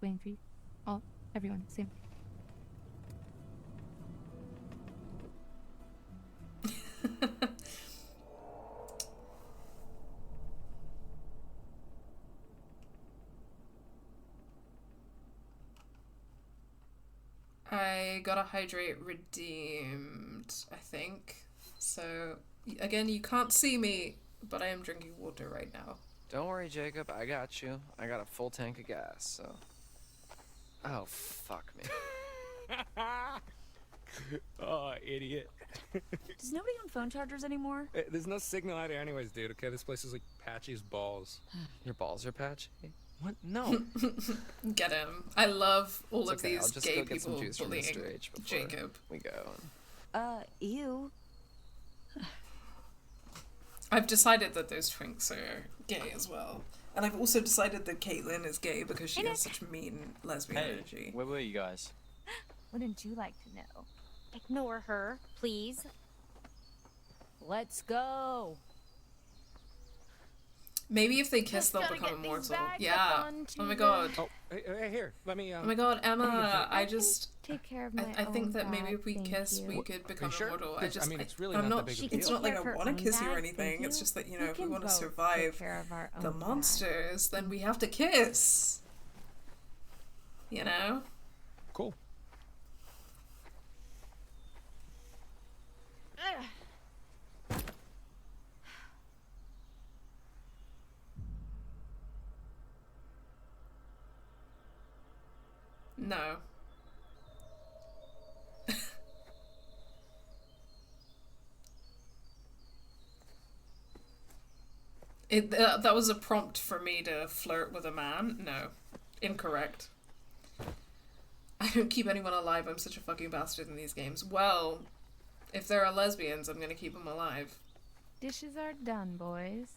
waiting for you. All, everyone, same. I got a hydrate redeemed, I think. So, again, you can't see me, but I am drinking water right now. Don't worry, Jacob. I got you. I got a full tank of gas, so... Oh, fuck me. Oh, idiot. Does nobody own phone chargers anymore? There's no signal out here anyways, dude, okay? This place is like patchy as balls. Your balls are patchy? What? No. Get him. I love all of Okay, these I'll just gay go get some people juice from bullying Mr. H before Jacob. we go. Ew. I've decided that those twinks are gay as well. And I've also decided that Caitlin is gay because she has such mean lesbian energy. Where were you guys? Wouldn't you like to know? Ignore her, please. Let's go. Maybe if they kiss, they'll become immortal. Yeah. Oh my god. Oh, hey, here. Let me. Oh my god, Emma. I just. Take care of my I think that maybe bag, if we thank kiss, you. we could become sure? immortal. I mean, it's really I'm not not. that big of a It's deal. not like I Take care of want her to kiss you or own anything. bag, It's thank just that, you you. know, We if we can want to both survive take care of our the own bag. monsters, then we have to kiss. You know. Cool. No. That was a prompt for me to flirt with a man? No. Incorrect. I don't keep anyone alive. I'm such a fucking bastard in these games. Well, if there are lesbians, I'm gonna keep them alive. Dishes are done, boys.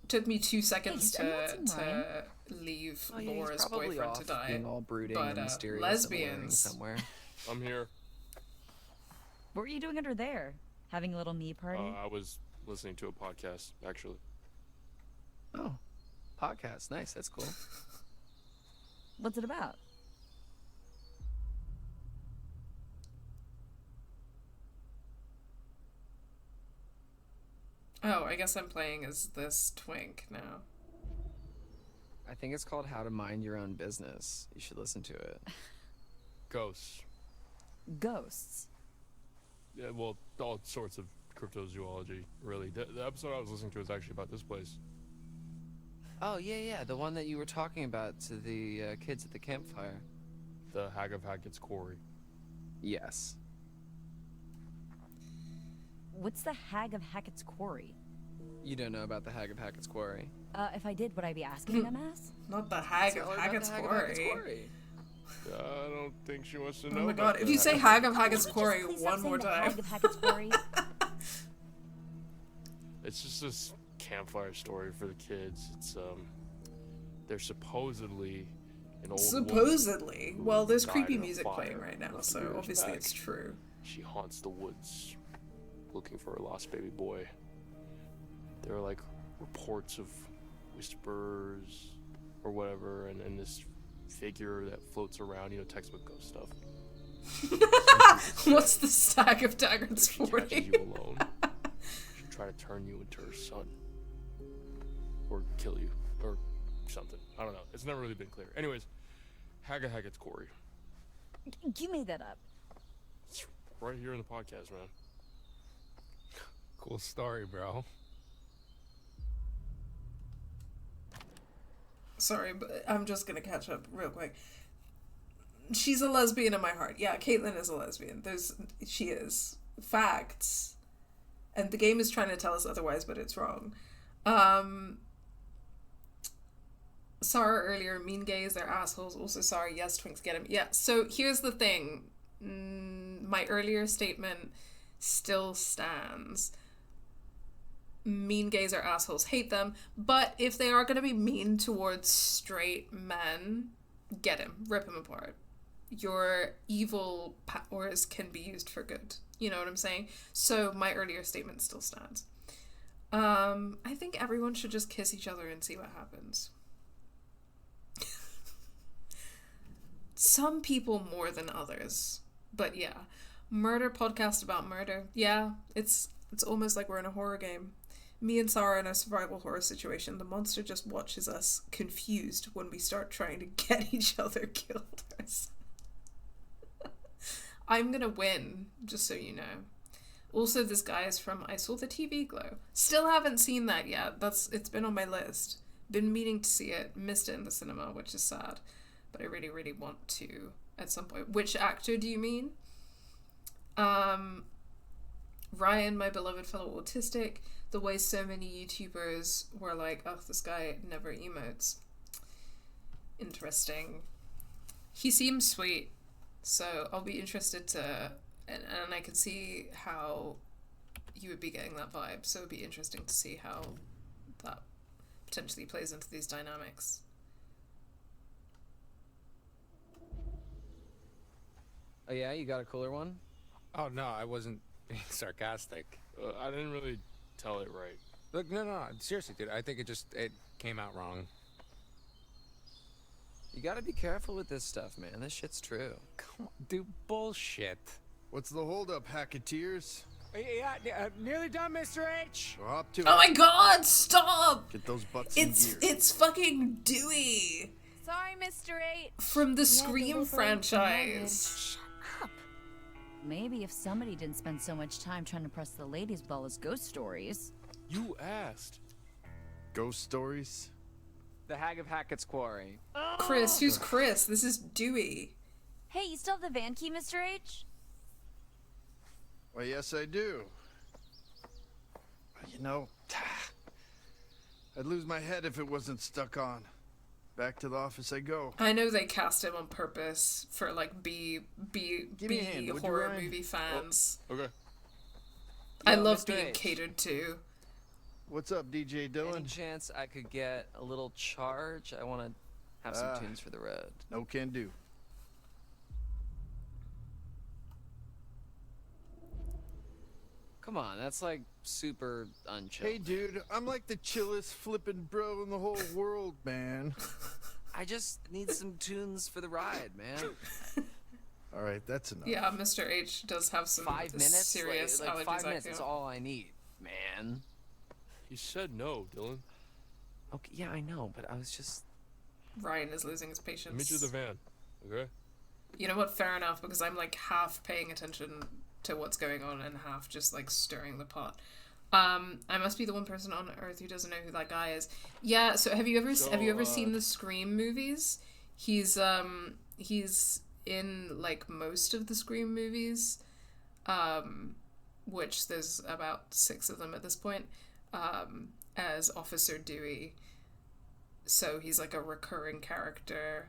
Took me 2 seconds Hey, I'm not to leave Oh, yeah, he's Laura's probably boyfriend off to die. being all brooding but and mysterious lesbians and luring somewhere. I'm here. What were you doing under there? Having a little me party? I was listening to a podcast, actually. Oh, podcast. Nice. That's cool. What's it about? Oh, I guess I'm playing as this twink now. I think it's called How to Mind Your Own Business. You should listen to it. Ghosts. Ghosts? Yeah, well, all sorts of cryptozoology, really. The episode I was listening to is actually about this place. Oh, yeah, the one that you were talking about to the kids at the campfire. The Hag of Hackett's Quarry. Yes. What's the Hag of Hackett's Quarry? You don't know about the Hag of Hackett's Quarry? If I did, would I be asking them ass? Not the Hag of Hackett's Quarry. I don't think she wants to Oh know. my about god, if you say Hag of Hackett's Quarry one more time. Hag of Hackett's Quarry? It's just this campfire story for the kids. It's they're supposedly an old Supposedly. Well, there's died creepy in a music fire playing right now, a few so years obviously back. it's true. She haunts the woods looking for her lost baby boy. There are like reports of whispers or whatever, and this figure that floats around, you know, textbook ghost stuff. What's the Stag of Daggers If she 40? catches you alone, she'll try to turn you into her son. Or kill you. Or something. I don't know. It's never really been clear. Anyways, Hag of Hackett's Quarry. You made that up. It's right here in the podcast, man. Cool story, bro. Sorry, but I'm just gonna catch up real quick. She's a lesbian in my heart. Yeah, Caitlin is a lesbian. She is. Facts. And the game is trying to tell us otherwise, but it's wrong. Sara earlier, mean gays, they're assholes. Also, sorry, yes, twinks get him. Yeah, so here's the thing. My earlier statement still stands. Mean gays are assholes, hate them, but if they are going to be mean towards straight men, get him, rip him apart. Your evil powers can be used for good. You know what I'm saying? So my earlier statement still stands. I think everyone should just kiss each other and see what happens. Some people more than others, but yeah. Murder podcast about murder. Yeah, it's almost like we're in a horror game. Me and Sara in a survival horror situation. The monster just watches us confused when we start trying to get each other killed. I'm gonna win, just so you know. Also, this guy is from I Saw the TV Glow. Still haven't seen that yet. It's been on my list. Been meaning to see it. Missed it in the cinema, which is sad. But I really, really want to at some point. Which actor do you mean? Ryan, my beloved fellow autistic. The way so many YouTubers were like, oh, this guy never emotes. Interesting. He seems sweet. So I'll be interested to... And I can see how you would be getting that vibe. So it'd be interesting to see how that potentially plays into these dynamics. Oh yeah, you got a cooler one? Oh no, I wasn't being sarcastic. I didn't really tell it right. Look, no, seriously, dude. I think it came out wrong. You gotta be careful with this stuff, man. This shit's true. Come on, dude, bullshit. What's the holdup, Hacketeers? Yeah, nearly done, Mr. H. We're up to it. Oh my god, stop! Get those butts in gear. It's fucking Dewey! Sorry, Mr. 8. From the Scream franchise. Shut up. Maybe if somebody didn't spend so much time trying to press the ladies' ball as ghost stories. You asked. Ghost stories? The Hag of Hackett's Quarry. Chris, who's Chris? This is Dewey. Hey, you still have the van key, Mr. H? Why, yes, I do. You know, I'd lose my head if it wasn't stuck on. Back to the office I go. I know they cast him on purpose for like B Give me a hand, would you, horror Ryan? movie fans. Oh, okay. I Yo, love Mr. being H. catered to. What's up, DJ Dylan? Any chance I could get a little charge? I want to have some tunes for the road. No can do. Come on, that's like super unchill. Hey, dude, I'm like the chillest flippin' bro in the whole world, man. I just need some tunes for the ride, man. All right, that's enough. Yeah, Mr. H does have some 5 minutes? serious like allergies. 5 minutes I is feel. all I need, man. You said no, Dylan. Okay, yeah, I know, but I was just... Ryan is losing his patience. Meet you at the van, okay? You know what? Fair enough, because I'm like half paying attention to what's going on and half just like stirring the pot. I must be the one person on Earth who doesn't know who that guy is. Yeah. So have you ever seen the Scream movies? He's in like most of the Scream movies, which there's about 6 of them at this point, as Officer Dewey. So he's like a recurring character.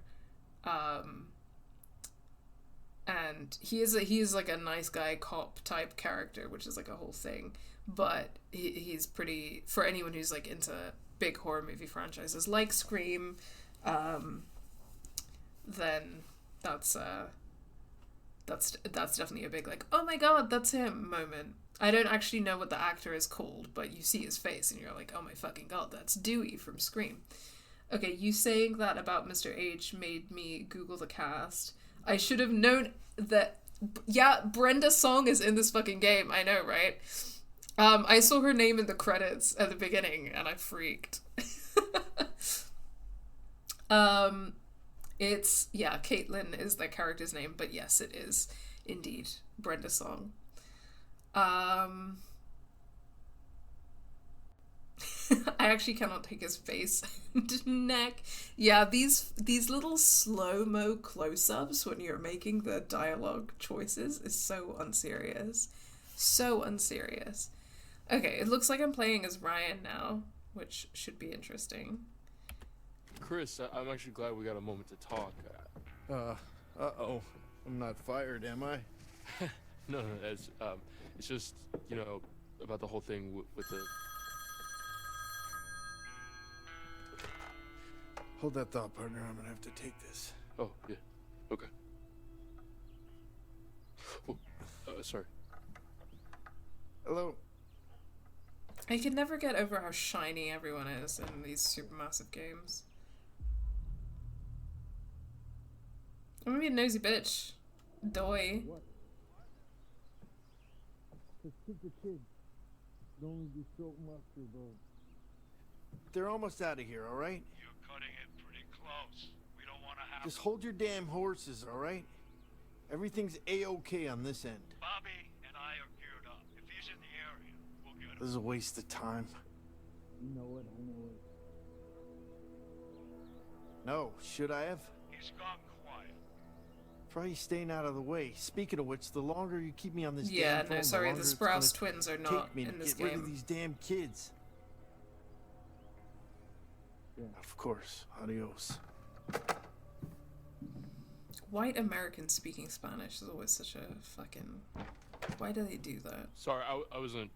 And he is like a nice guy cop type character, which is like a whole thing. But he's pretty, for anyone who's like into big horror movie franchises like Scream, then that's definitely a big like, oh my god, that's him moment. I don't actually know what the actor is called, but you see his face and you're like, oh my fucking god, that's Dewey from Scream. Okay, you saying that about Mr. H made me Google the cast. I should have known that. Yeah, Brenda Song is in this fucking game. I know, right? I saw her name in the credits at the beginning and I freaked. It's, yeah, Caitlin is the character's name, but yes, it is indeed Brenda Song. I actually cannot take his face and neck. Yeah, these little slow-mo close-ups when you're making the dialogue choices is so unserious. So unserious. Okay, it looks like I'm playing as Ryan now, which should be interesting. Chris, I'm actually glad we got a moment to talk. Uh-oh. I'm not fired, am I? No, it's just, you know, about the whole thing with the... Hold that thought, partner. I'm gonna have to take this. Oh, yeah. Okay. Oh, sorry. Hello. I can never get over how shiny everyone is in these supermassive games. I'm gonna be a nosy bitch. Doy. What? Kids are kids. Only be short mustard, bro. They're almost out of here, all right? You're cutting it pretty close. We don't want to have... Just hold your damn horses, all right? Everything's A-okay on this end. Bobby and I are geared up. If he's in the area, we'll get him. This is a waste of time. You know it, I know it. No, should I have? He's gone quiet. Probably staying out of the way. Speaking of which, the longer you keep me on this yeah, damn phone, no, sorry, the the Sprouse twins are not take me in to this get rid of game. these damn kids. Yeah, of course. Adios. White Americans speaking Spanish is always such a fucking... Why do they do that? Sorry, I wasn't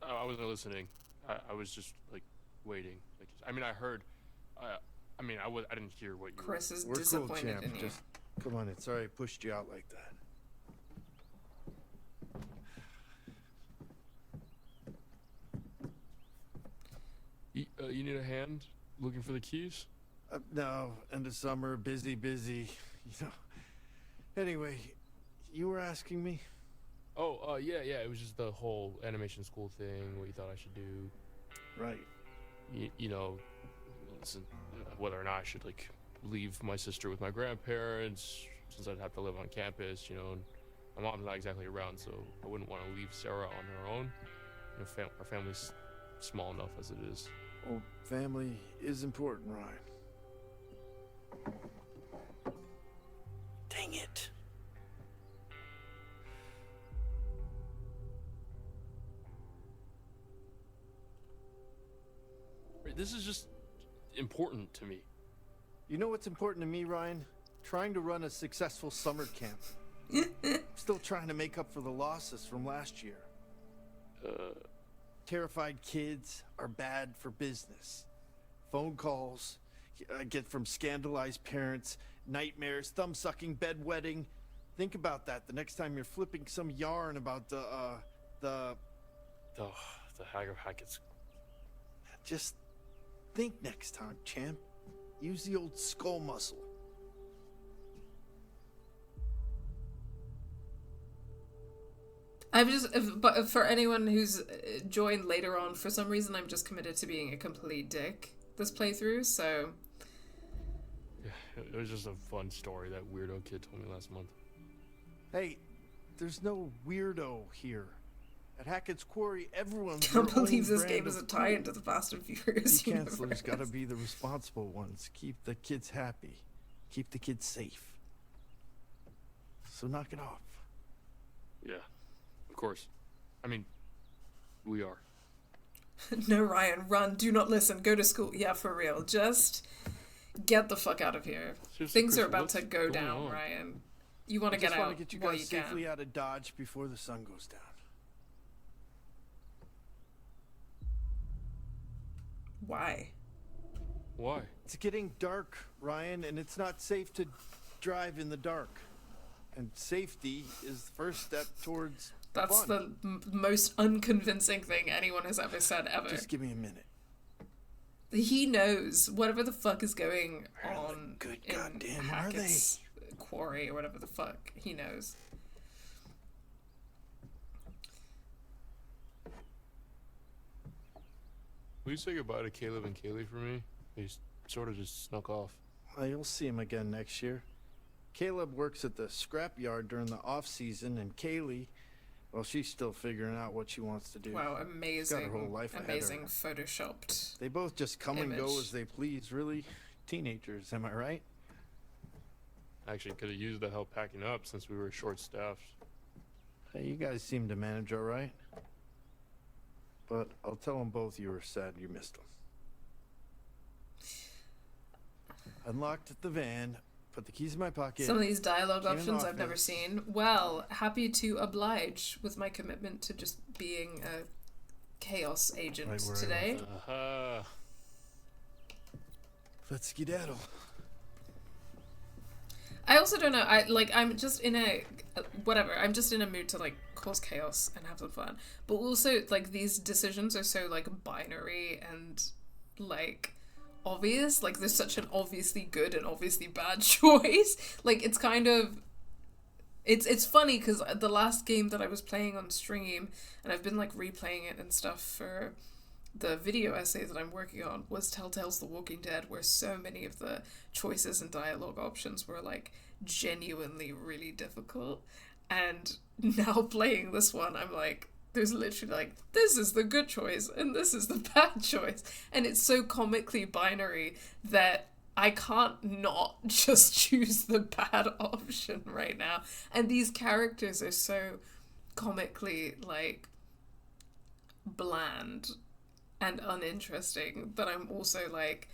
listening. I was just, like, waiting. Like, I mean, I heard... I didn't hear what you Chris is We're disappointed cool, champ. in you. Just come on in. Sorry I pushed you out like that. You need a hand looking for the keys? No, end of summer, busy, you know. Anyway, you were asking me? Oh, yeah, it was just the whole animation school thing, what you thought I should do. Right. You know, listen, whether or not I should, like, leave my sister with my grandparents, since I'd have to live on campus, you know, and my mom's not exactly around, so I wouldn't want to leave Sarah on her own. You know, our family's small enough as it is. Well, family is important, Ryan. Dang it. This is just important to me. You know what's important to me, Ryan? Trying to run a successful summer camp. Still trying to make up for the losses from last year. Terrified kids are bad for business. Phone calls I get from scandalized parents, nightmares, thumb-sucking, bedwetting. Think about that the next time you're flipping some yarn about the The hag of Hackett's. Just think next time, champ. Use the old skull muscle. But for anyone who's joined later on, for some reason I'm just committed to being a complete dick this playthrough, so... Yeah, it was just a fun story that weirdo kid told me last month. Hey, there's no weirdo here. At Hackett's Quarry, everyone's Can't their own believe this brand game is of a tie cool. into the Fast and Furious You counselors universe. gotta be the responsible ones. Keep the kids happy. Keep the kids safe. So knock it off. Yeah, of course. I mean, we are. No, Ryan, run, do not listen, go to school. Yeah, for real, just get the fuck out of here. Seriously, Things are Chris, about to what's go going down, on? Ryan. You want to I get just want out to get you while guys you safely can. out of Dodge before the sun goes down. Why? Why? It's getting dark, Ryan, and it's not safe to drive in the dark. And safety is the first step towards That's fun. the most unconvincing thing anyone has ever said ever. Just give me a minute. He knows whatever the fuck is going on good in goddamn are Hackett's Quarry or whatever the fuck. He knows. Will you say goodbye to Caleb and Kaylee for me? They sort of just snuck off. Well, you'll see him again next year. Caleb works at the scrapyard during the off season, and Kaylee, well, she's still figuring out what she wants to do. Wow, She's amazing, got her whole life ahead of amazing her. photoshopped. They both just come and go image. as they please, really. Teenagers, am I right? Actually, could have used the help packing up since we were short-staffed. Hey, you guys seem to manage all right. But I'll tell them both you were sad you missed them. Unlocked the van, put the keys in my pocket. Some of these dialogue came in options I've never office. seen. Well, happy to oblige with my commitment to just being a chaos agent Right where I today. Let's skedaddle. I also don't know. I'm just in a whatever. I'm just in a mood to like cause chaos and have some fun. But also like these decisions are so like binary and like obvious. Like there's such an obviously good and obviously bad choice. Like it's kind of it's funny because the last game that I was playing on stream, and I've been like replaying it and stuff for the video essay that I'm working on, was Telltale's The Walking Dead, where so many of the choices and dialogue options were like genuinely really difficult. And now playing this one, I'm like, there's literally like, this is the good choice and this is the bad choice. And it's so comically binary that I can't not just choose the bad option right now. And these characters are so comically like bland and uninteresting that I'm also like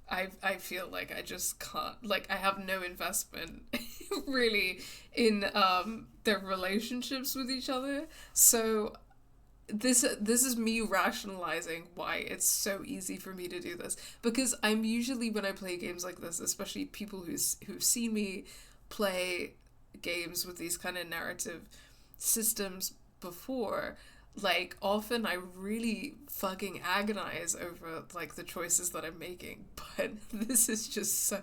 I feel like I just can't, like I have no investment really in their relationships with each other. So this is me rationalizing why it's so easy for me to do this, because I'm usually, when I play games like this, especially people who've seen me play games with these kind of narrative systems before, like often I really fucking agonize over like the choices that I'm making, but this is just so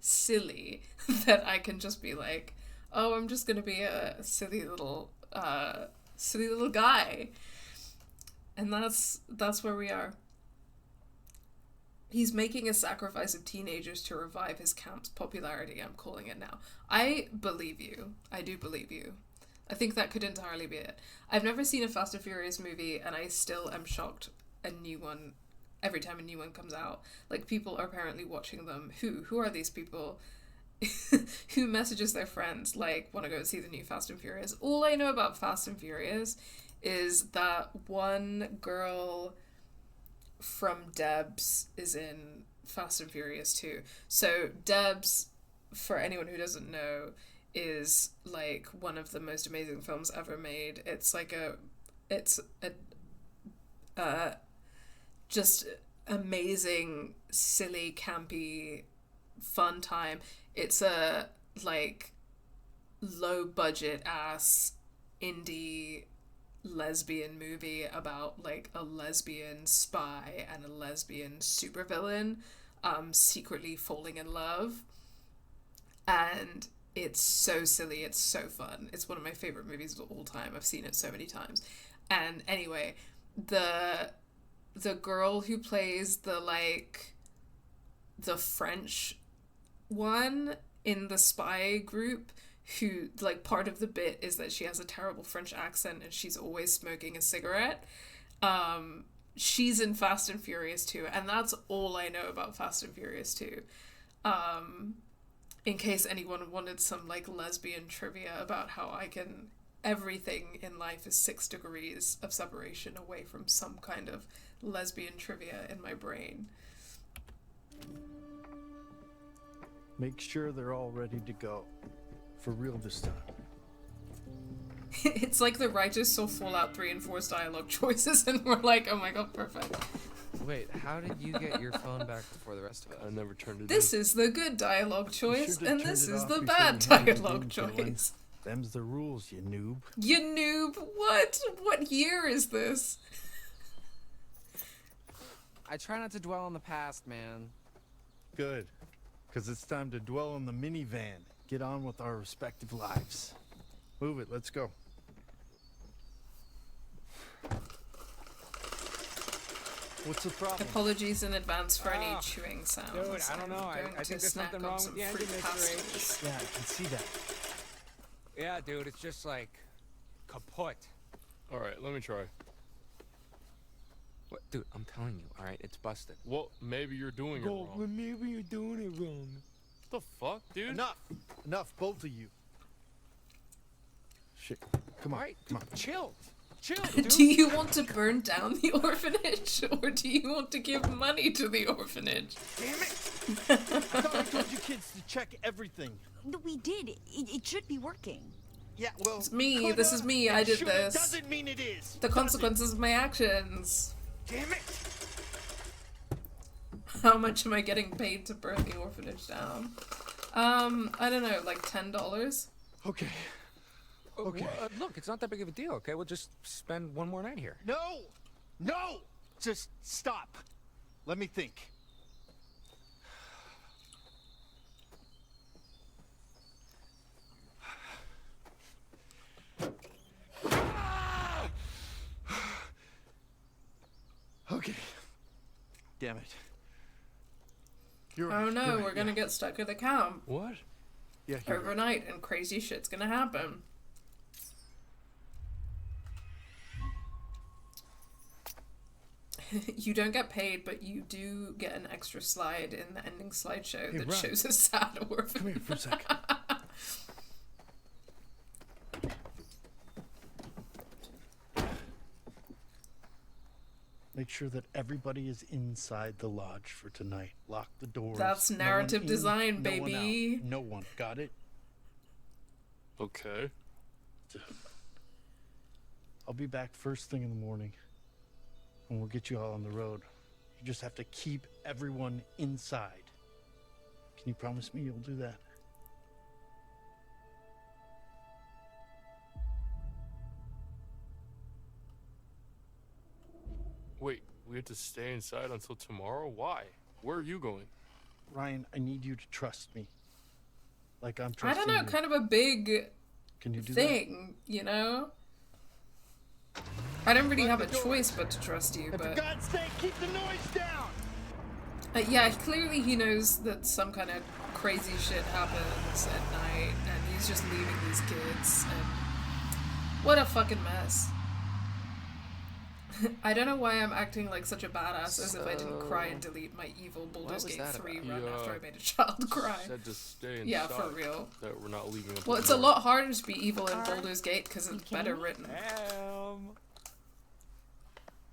silly that I can just be like, oh, I'm just gonna be a silly little guy. And that's where we are. He's making a sacrifice of teenagers to revive his camp's popularity, I'm calling it now. I believe you. I do believe you. I think that could entirely be it. I've never seen a Fast and Furious movie, and I still am shocked every time a new one comes out. Like, people are apparently watching them. Who are these people? Who messages their friends, like, want to go see the new Fast and Furious? All I know about Fast and Furious is that one girl from Debs is in Fast and Furious 2. So Debs, for anyone who doesn't know, is like one of the most amazing films ever made. It's a just amazing, silly, campy, fun time. It's a like low budget ass indie lesbian movie about like a lesbian spy and a lesbian supervillain secretly falling in love, and it's so silly, it's so fun. It's one of my favorite movies of all time. I've seen it so many times. And anyway, the girl who plays the French one in the spy group, who, like, part of the bit is that she has a terrible French accent and she's always smoking a cigarette. She's in Fast and Furious 2, and that's all I know about Fast and Furious 2. In case anyone wanted some, like, lesbian trivia about how everything in life is 6 degrees of separation away from some kind of lesbian trivia in my brain. Make sure they're all ready to go. For real this time. It's like the writers saw Fallout 3 and 4's dialogue choices and were like, oh my god, perfect. Wait, how did you get your phone back before the rest of us? I never turned it This is the good dialogue choice, and this is the bad dialogue choice. Them's the rules, you noob. You noob? What? What year is this? I try not to dwell on the past, man. Good. Because it's time to dwell on the minivan. Get on with our respective lives. Move it, let's go. What's the problem? Apologies in advance for any chewing sounds. Dude, I don't know. I think there's something wrong with the engine, Mr. H. Yeah, I can see that. Yeah, dude, it's just like kaput. Alright, let me try. What, dude, I'm telling you, alright, it's busted. Well, maybe you're doing it wrong. Maybe you're doing it wrong. What the fuck, dude? Enough, both of you. Shit, come on, All right, come on. Chill, dude. Do you want to burn down the orphanage, or do you want to give money to the orphanage? Damn it! I thought I told you kids to check everything. We did. It should be working. Yeah, well, It's me. This is me. I did this. Doesn't mean it is. The consequences of my actions. Damn it! How much am I getting paid to burn the orphanage down? I don't know, like $10? Okay. Okay. Look, it's not that big of a deal, okay? We'll just spend one more night here. No! Just stop. Let me think. Okay. Damn it. Oh no, we're gonna get stuck at the camp. What? Yeah, overnight, and crazy shit's gonna happen. You don't get paid, but you do get an extra slide in the ending slideshow that shows a sad orphan. Come here for a second. Make sure that everybody is inside the lodge for tonight. Lock the doors. That's narrative design, baby. No one. Got it? Okay. I'll be back first thing in the morning. And we'll get you all on the road. You just have to keep everyone inside. Can you promise me you'll do that? Wait, we have to stay inside until tomorrow? Why? Where are you going? Ryan, I need you to trust me. Like I'm I trusting don't know, you. kind of a big Can you do thing, you know? I don't really have a choice but to trust you, And but... for God's sake, keep the noise down! Yeah, clearly he knows that some kind of crazy shit happens at night, and he's just leaving these kids, and... What a fucking mess. I don't know why I'm acting like such a badass as if I didn't cry and delete my evil Baldur's Gate 3 run after I made a child cry. Said to stay inside. Yeah, for real. That we're not leaving. Well, it's a lot harder to be evil in Baldur's Gate because it's better written.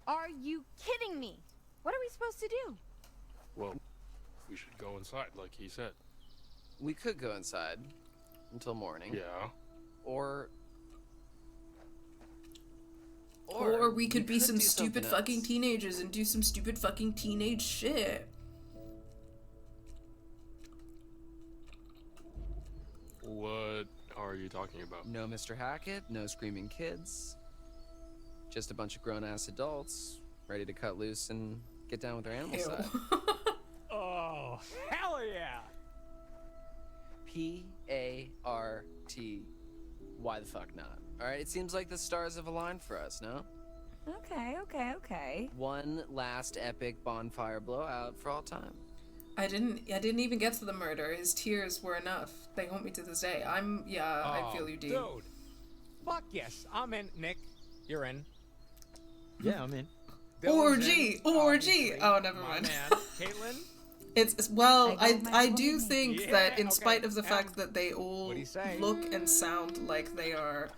Are you kidding me? What are we supposed to do? Well, we should go inside, like he said. We could go inside until morning. Yeah. Or we could be some stupid fucking teenagers and do some stupid fucking teenage shit. What are you talking about? No Mr. Hackett, no screaming kids. Just a bunch of grown-ass adults ready to cut loose and get down with their animal Ew. side. Oh, hell yeah! P-A-R-T. Why the fuck not? Alright, it seems like the stars have aligned for us, no? Okay. One last epic bonfire blowout for all time. I didn't even get to the murder. His tears were enough. They haunt me to this day. I feel you, D. Dude. Fuck yes. I'm in. Nick, you're in. Yeah, I'm in. Orgy! Oh, never mind. Man. Caitlin? It's well, I do think that in spite of the fact that they all look and sound like they are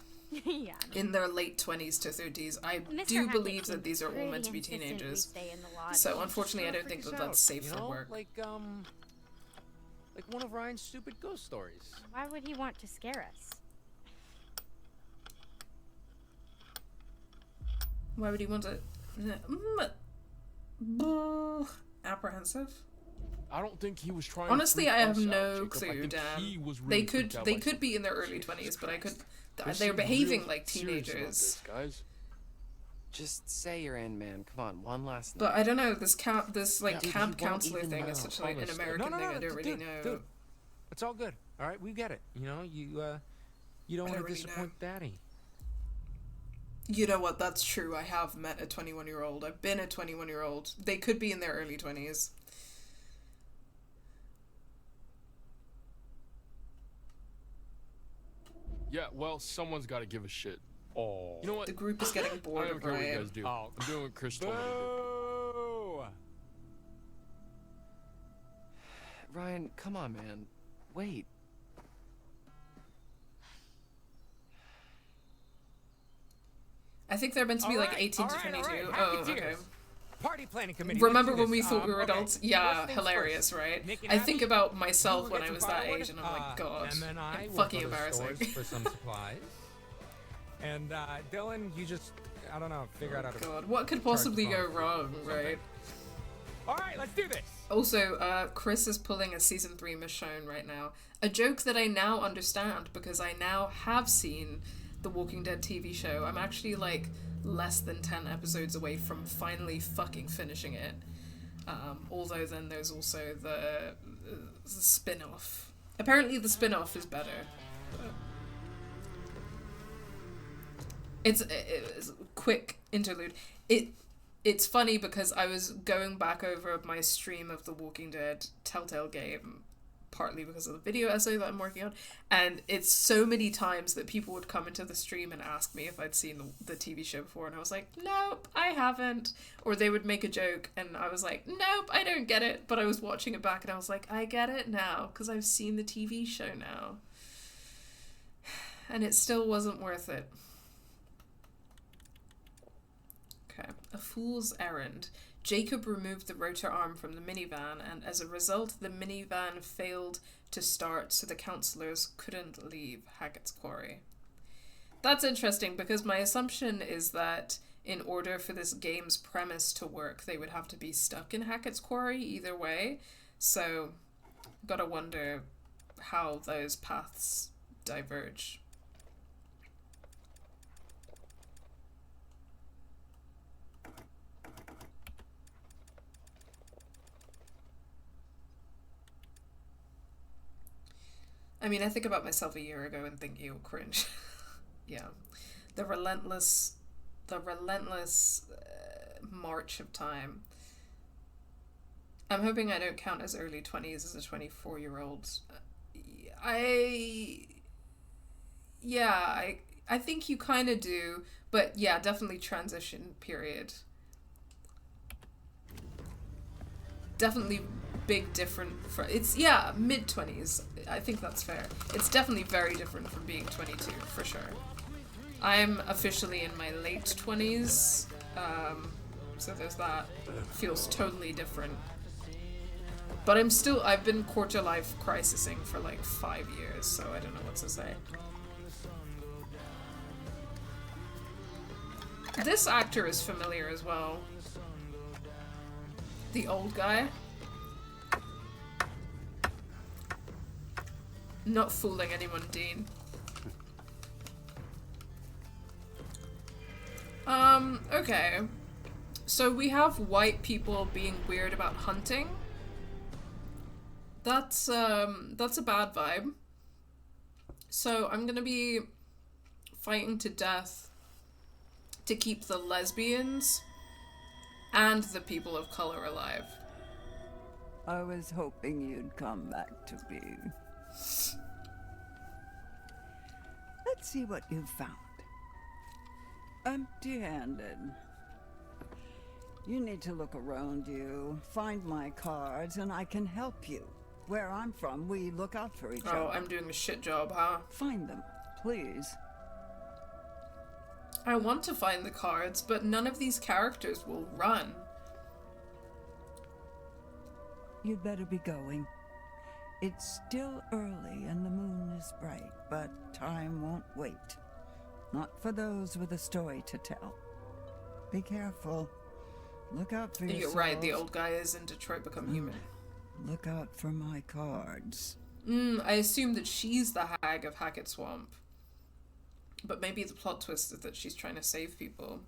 Yeah. in their late 20s to 30s, I Mr. do Hackett believe that seemed these are all pretty meant to be insistent we teenagers. stay in the lodge. So unfortunately, I don't think Freaks that that's out, safe you for know? work. Like one of Ryan's stupid ghost stories. Why would he want to scare us? Why would he want to? Apprehensive. I don't think he was trying. Honestly, to I have freak us no out, Jacob. I clue, think Dan. he was They really freaked out by could be in their early 20s, but they're behaving like teenagers. Guys. Just say you're in, man. Come on, one last night. But I don't know, this camp Dude, he camp won't counselor even thing know. is such like an American thing. I don't really know. Dude, it's all good. All right, we get it. You know, you don't want to really disappoint Daddy. You know what? That's true. I have met a 21-year-old. I've been a 21-year-old. They could be in their early 20s. Yeah, well, someone's got to give a shit. Oh. You know what? The group is getting bored I don't of care what you Ryan. guys do. Oh. I'm doing what Chris told me to do. Ryan, come on, man. Wait. I think they're meant to be like 18 to 22. Oh, okay. Party planning committee. Remember let's do when we this. thought we were Okay. adults? Yeah, First things hilarious, first. right? Nick and I think Abby, about you myself will when get I some was that firewood. age, and I'm like, God, Em and I will fucking go to the embarrassing. stores for some supplies. And Dylan, you just, I don't know, figure out how to. God, what could charge possibly the go phone. wrong, right? All right, let's do this. Also, Chris is pulling a season 3 Michonne right now. A joke that I now understand because I now have seen the Walking Dead TV show. I'm actually like less than 10 episodes away from finally fucking finishing it. Although then there's also the spin-off. Apparently the spin-off is better. It's a quick interlude. It's funny because I was going back over my stream of the Walking Dead Telltale game, partly because of the video essay that I'm working on, and it's so many times that people would come into the stream and ask me if I'd seen the TV show before, and I was like, nope, I haven't. Or they would make a joke, and I was like, nope, I don't get it. But I was watching it back, and I was like, I get it now, because I've seen the TV show now. And it still wasn't worth it. Okay. A fool's errand. Jacob removed the rotor arm from the minivan, and as a result, the minivan failed to start, so the counselors couldn't leave Hackett's Quarry. That's interesting, because my assumption is that in order for this game's premise to work, they would have to be stuck in Hackett's Quarry either way, so gotta wonder how those paths diverge. I mean, I think about myself a year ago and think, ew, cringe. Yeah. The relentless march of time. I'm hoping I don't count as early 20s as a 24-year-old. I think you kind of do, but yeah, definitely transition period. Definitely big different for it's mid-20s. I think that's fair. It's definitely very different from being 22 for sure. I'm officially in my late 20s, so there's that. Feels totally different. But I've been quarter-life crisising for like 5 years, so I don't know what to say. This actor is familiar as well. The old guy. Not fooling anyone, Dean. Okay. So we have white people being weird about hunting. That's a bad vibe. So I'm gonna be fighting to death to keep the lesbians and the people of color alive. I was hoping you'd come back to me. Let's see what you found. Empty-handed. You need to look around you, find my cards, and I can help you. Where I'm from, we look out for each other. Oh, I'm doing a shit job, huh? Find them, please. I want to find the cards, but none of these characters will run. You'd better be going. It's still early and the moon is bright, but time won't wait. Not for those with a story to tell. Be careful. Look out for yourself. You're right, the old guy is in Detroit Become Human. Look out for my cards. I assume that she's the hag of Hackett Swamp. But maybe the plot twist is that she's trying to save people.